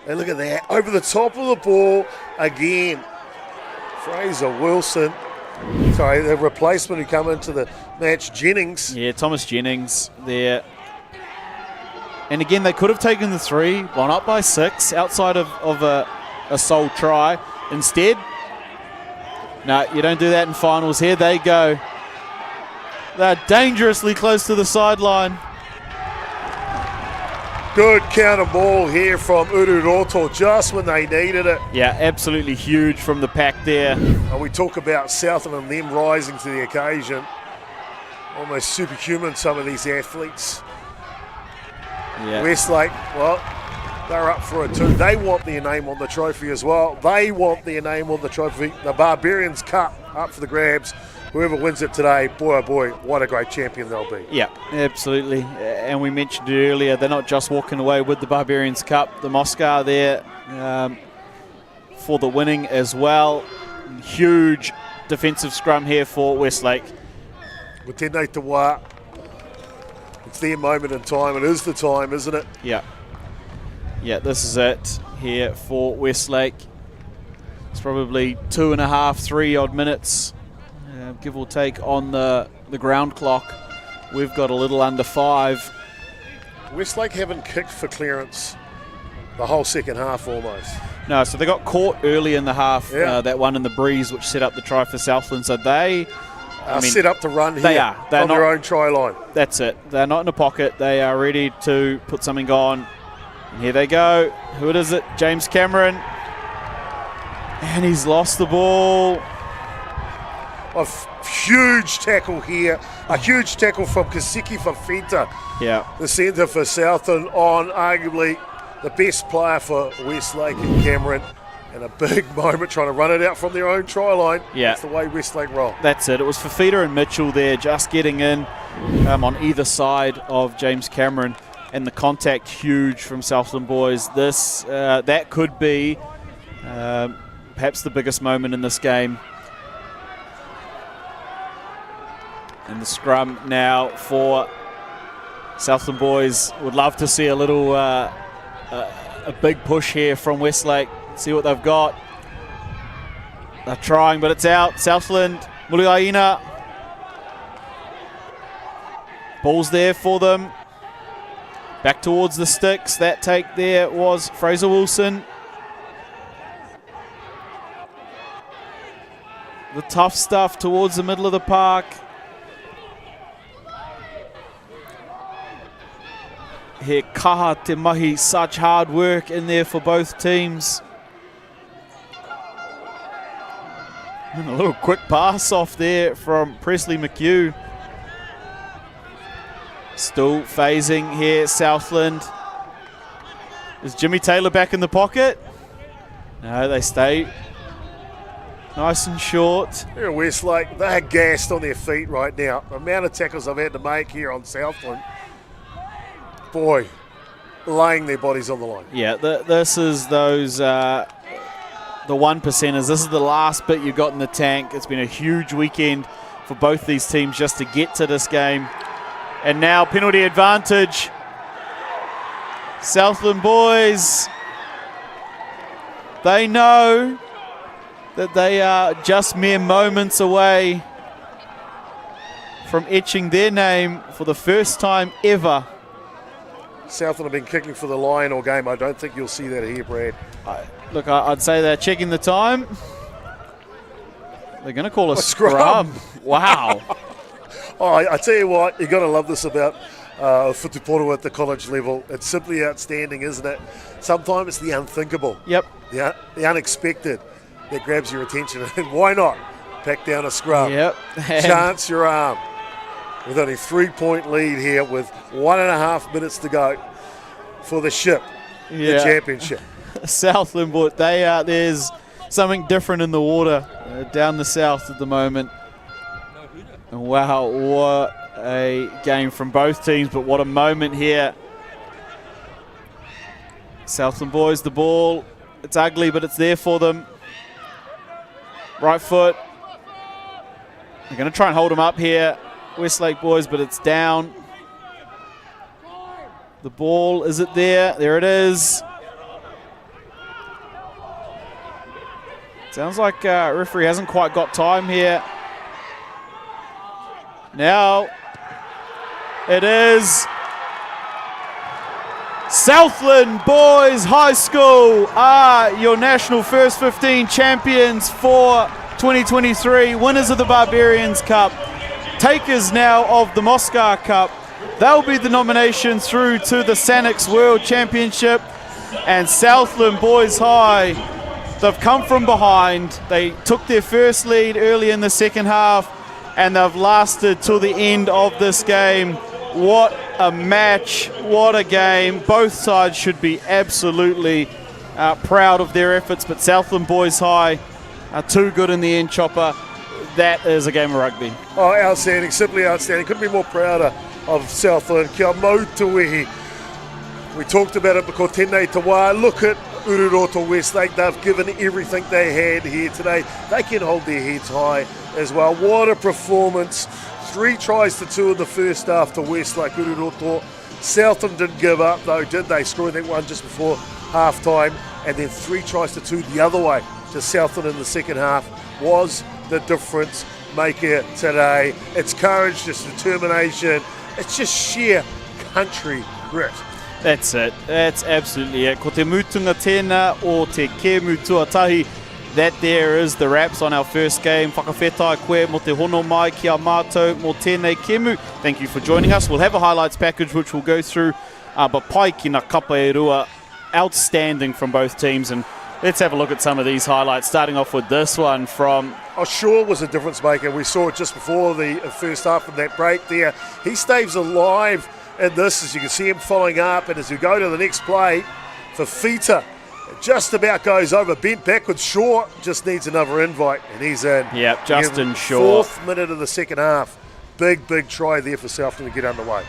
and look at that. Over the top of the ball again. Fraser Wilson. Sorry, the replacement who come into the match, Jennings. Yeah, Thomas Jennings there. And again, they could have taken the 3, gone up by 6 outside of a sole try. Instead, no, you don't do that in finals. Here they go. They're dangerously close to the sideline. Good counter ball here from Ururoto just when they needed it. Yeah, absolutely huge from the pack there. And we talk about Southland and them rising to the occasion. Almost superhuman, some of these athletes. Yeah. Westlake, well, they're up for it too. They want their name on the trophy as well. They want their name on the trophy. The Barbarians Cup up for the grabs. Whoever wins it today, boy oh boy, what a great champion they'll be. Yeah, absolutely. And we mentioned it earlier, they're not just walking away with the Barbarians Cup. The Moscow there for the winning as well. Huge defensive scrum here for Westlake. Watene Tawa. It's their moment in time. It is the time, isn't it? Yeah. Yeah, this is it here for Westlake. It's probably 2.5, 3 odd minutes. Give or take on the ground clock. We've got a little under 5. Westlake haven't kicked for clearance the whole second half almost. No, so they got caught early in the half, that one in the breeze which set up the try for Southland. So they are set up to run here they are. They're from not, their own try line. That's it. They're not in a pocket. They are ready to put something on. And here they go. Who is it? James Cameron. And he's lost the ball. A huge tackle here. A huge tackle from Kasiki Fafita, Yeah. the centre for Southland, on arguably the best player for Westlake and Cameron. And a big moment trying to run it out from their own try line. Yeah. That's the way Westlake roll. That's it. It was Fafita and Mitchell there just getting in on either side of James Cameron. And the contact huge from Southland boys. That could be perhaps the biggest moment in this game. And the scrum now for Southland boys. Would love to see a little a big push here from Westlake. See what they've got. They're trying, but it's out. Southland, Muliaina. Ball's there for them. Back towards the sticks. That take there was Fraser Wilson. The tough stuff towards the middle of the park. Here, kaha te mahi, such hard work in there for both teams. And a little quick pass off there from Presley McHugh. Still phasing here, Southland. Is Jimmy Taylor back in the pocket? No, they stay nice and short. Here at Westlake, they're gassed on their feet right now. The amount of tackles I've had to make here on Southland. Boy, laying their bodies on the line. Yeah, this is those the 1%ers. This is the last bit you've got in the tank. It's been a huge weekend for both these teams just to get to this game. And now penalty advantage. Southland boys, they know that they are just mere moments away from etching their name for the first time ever. Southland have been kicking for the line all game. I don't think you'll see that here, Brad. Look, I'd say they're checking the time. They're going to call a scrum. Wow. Oh, I tell you what, you've got to love this about Futuporo at the college level. It's simply outstanding, isn't it? Sometimes it's the unthinkable. Yep. The unexpected that grabs your attention. And why not pack down a scrum? Yep. Chance your arm. With only 3-point lead here with 1.5 minutes to go for the ship, the championship. Southland, but there's something different in the water down the south at the moment. And wow, what a game from both teams, but what a moment here. Southland boys, the ball, it's ugly, but it's there for them. Right foot. They're going to try and hold him up here, Westlake boys, but it's down. The ball, is it there? There it is. Sounds like referee hasn't quite got time here. Now it is Southland Boys High School are your national first 15 champions for 2023, winners of the Barbarians Cup, takers now of the Moscow Cup. They'll be the nomination through to the SANIX World Championship. And Southland Boys High, they've come from behind. They took their first lead early in the second half, and they've lasted till the end of this game. What a match, what a game. Both sides should be absolutely proud of their efforts, but Southland Boys High are too good in the end, Chopper. That is a game of rugby. Oh, outstanding, simply outstanding. Couldn't be more prouder of Southland. Kia mau te wehi. We talked about it because tēnei te wā. Look at Ururoto Westlake. They've given everything they had here today. They can hold their heads high as well. What a performance. 3 tries to 2 in the first half to Westlake Ururoto. Southland didn't give up though, did they? Scoring that one just before half time. And then 3 tries to 2 the other way to Southland in the second half was the difference maker today. It's courage, it's determination. It's just sheer country grit. That's it. That's absolutely it. Ko te mutunga tēnā o te kēmu tuatahi that there is the wraps on our first game. Whakawhetai koe mo te hono mai ki a mātou mo tēnei kemu. Thank you for joining us. We'll have a highlights package which we'll go through, but pai ki na kapa e rua, outstanding from both teams. And let's have a look at some of these highlights, starting off with this one from... Shaw was a difference maker. We saw it just before the first half of that break there. He stays alive in this, as you can see him following up, and as we go to the next play, Fafita just about goes over, bent backwards. Shaw just needs another invite, and he's in. Yep, Justin Shaw. 4th minute of the second half. Big try there for Southland to get underway.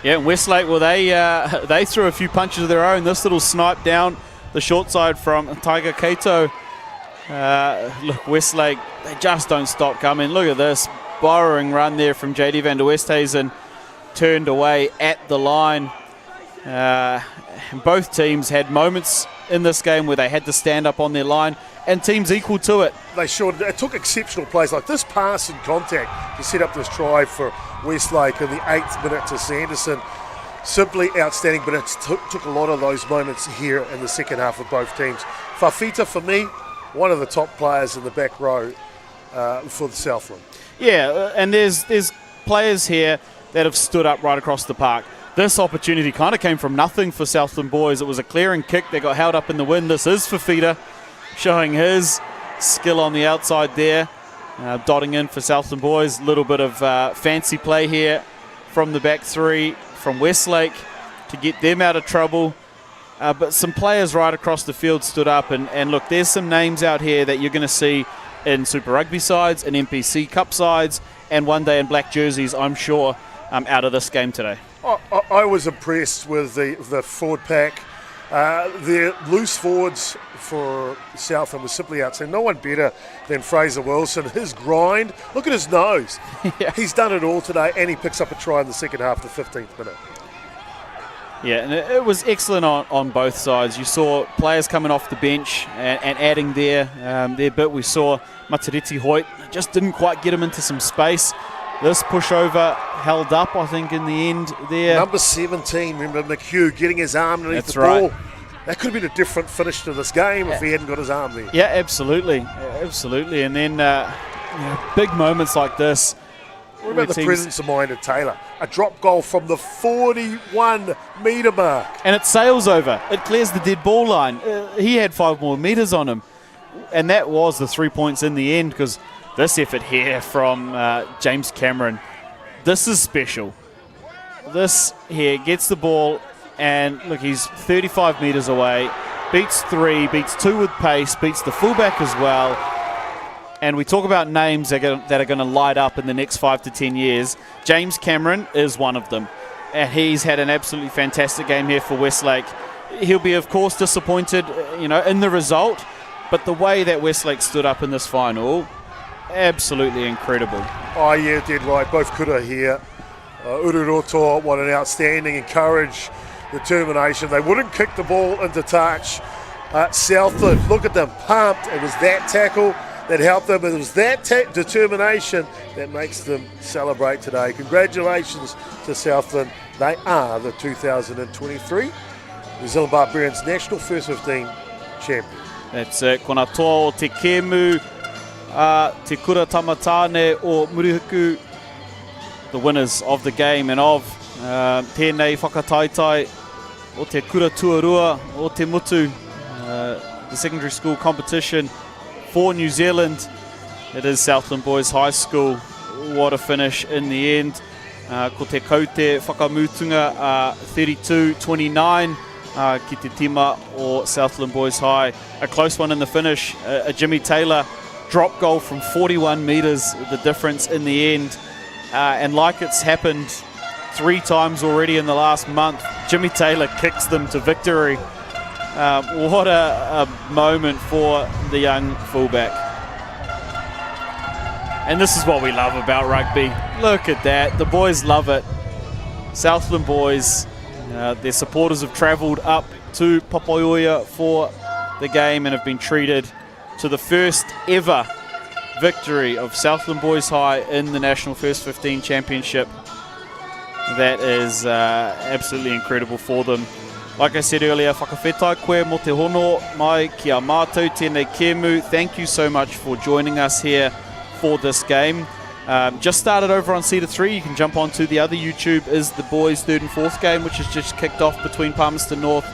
Yeah, and Westlake, well, they threw a few punches of their own. This little snipe down the short side from Tiger Kato. Look, Westlake, they just don't stop coming. Look at this borrowing run there from JD van der Westhuizen, turned away at the line. Both teams had moments in this game where they had to stand up on their line, and teams equal to it. It took exceptional plays like this pass and contact to set up this try for Westlake in the 8th minute to Sanderson. Simply outstanding, but it took a lot of those moments here in the second half of both teams. Fafita, for me, one of the top players in the back row for the Southland. Yeah, and there's players here that have stood up right across the park. This opportunity kind of came from nothing for Southland boys. It was a clearing kick that got held up in the wind. This is Fafita showing his skill on the outside there, dotting in for Southland boys. A little bit of fancy play here from the back three from Westlake to get them out of trouble. But some players right across the field stood up, and look, there's some names out here that you're going to see in Super Rugby sides and NPC Cup sides, and one day in black jerseys, I'm sure, out of this game today. I was impressed with the forward pack. The loose forwards for Southland was simply outstanding. No one better than Fraser Wilson. His grind, look at his nose. Yeah. He's done it all today, and he picks up a try in the second half, the 15th minute. Yeah, and it was excellent on both sides. You saw players coming off the bench and adding their bit. We saw Matariti Hoyt just didn't quite get him into some space. This pushover held up, I think, in the end there. Number 17, remember McHugh getting his arm underneath the right. ball. That could have been a different finish to this game if he hadn't got his arm there. Yeah, absolutely. Absolutely. And then big moments like this. What about the presence of mind of Taylor? A drop goal from the 41-metre mark. And it sails over. It clears the dead ball line. He had 5 more metres on him. And that was the 3 points in the end, because this effort here from James Cameron, this is special. This here gets the ball, and look, he's 35 metres away, beats 3, beats 2 with pace, beats the fullback as well. And we talk about names that are going to light up in the next 5 to 10 years. James Cameron is one of them. And he's had an absolutely fantastic game here for Westlake. He'll be, of course, disappointed, in the result. But the way that Westlake stood up in this final, absolutely incredible. Oh, yeah, dead right. Both kura here. Ururoto, what an outstanding courage, determination. They wouldn't kick the ball into touch. Southland, look at them, pumped. It was that tackle that helped them. It was that determination that makes them celebrate today. Congratulations to Southland. They are the 2023 New Zealand Barbarians National First 15 champion. That's it. Kona toa o te kemu, te kura tamatane o Murihuku, the winners of the game, and of tēnei whakataitai o te kura tuarua o te mutu, the secondary school competition for New Zealand. It is Southland Boys High School. What a finish in the end. Ko te kaute whakamutunga 32-29 ki te tima o Southland Boys High. A close one in the finish. A Jimmy Taylor drop goal from 41 metres, the difference in the end. And like it's happened 3 times already in the last month, Jimmy Taylor kicks them to victory. What a moment for the young fullback. And this is what we love about rugby. Look at that. The boys love it. Southland boys, their supporters have travelled up to Papaioia for the game and have been treated to the first ever victory of Southland Boys High in the National First 15 Championship. That is absolutely incredible for them. Like I said earlier, whakawhetai koe mo te hono mai ki a mātou tēnei kēmu. Thank you so much for joining us here for this game. Just started over on Cedar 3. You can jump onto the other YouTube is the boys' 3rd and 4th game, which has just kicked off between Palmerston North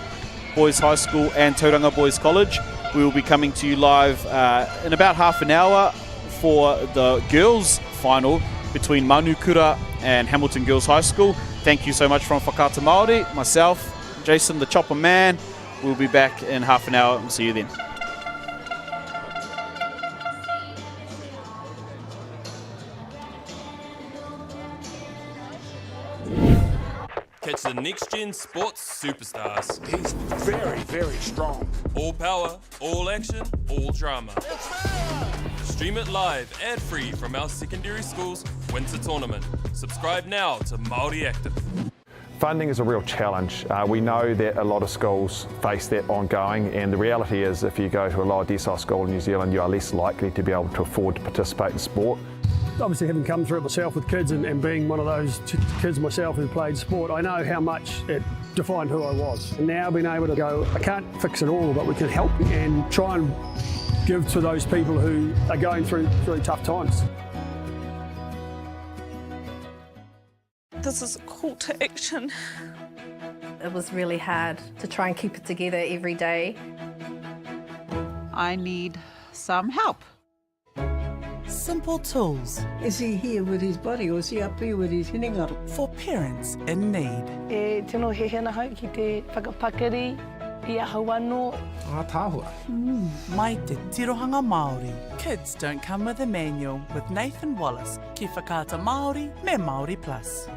Boys High School and Tauranga Boys College. We will be coming to you live in about half an hour for the girls' final between Manukura and Hamilton Girls High School. Thank you so much from Whakaata Māori, myself, Jason the Chopper Man. We'll be back in half an hour and see you then. Catch the next-gen sports superstars. He's very, very strong. All power, all action, all drama. Stream it live, ad-free from our secondary school's winter tournament. Subscribe now to Māori Active. Funding is a real challenge. We know that a lot of schools face that ongoing, and the reality is if you go to a lower decile school in New Zealand, you are less likely to be able to afford to participate in sport. Obviously, having come through it myself with kids and being one of those kids myself who played sport, I know how much it defined who I was. And now being able to go, I can't fix it all, but we can help and try and give to those people who are going through really tough times. This is a call to action. It was really hard to try and keep it together every day. I need some help. Simple tools. Is he here with his body or is he up here with his hinengaro? For parents in need. E tino he hena hau ki te whakapakari, I ahau anō. Tāhua. Mai te tirohanga Māori. Kids don't come with a manual with Nathan Wallace. Ki whakaata Māori, me Māori Plus.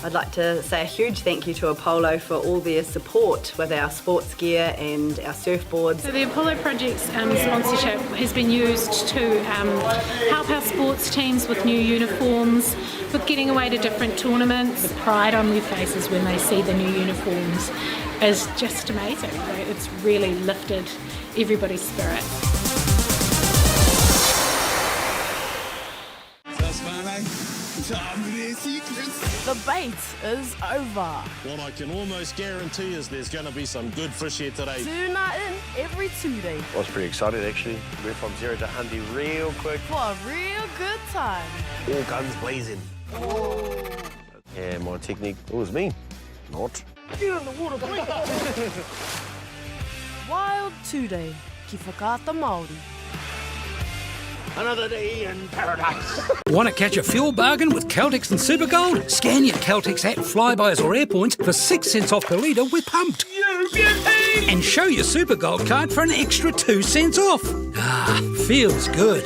I'd like to say a huge thank you to Apollo for all their support with our sports gear and our surfboards. So the Apollo Project's sponsorship has been used to help our sports teams with new uniforms, with getting away to different tournaments. The pride on their faces when they see the new uniforms is just amazing. It's really lifted everybody's spirit. The bait is over. What I can almost guarantee is there's going to be some good fish here today. Tuna in every 2 days. I was pretty excited actually. Went from 0 to 100 real quick. For a real good time. All guns blazing. Yeah, my technique, it was me. Not. Get in the water, Wild 2 Day. Ki whakaata Māori. Another day in paradise. Want to catch a fuel bargain with Caltex and Supergold? Scan your Caltex app, Flybys or Airpoints for 6 cents off per litre with Pumped. You beauty! And show your Supergold card for an extra 2 cents off. Ah, feels good.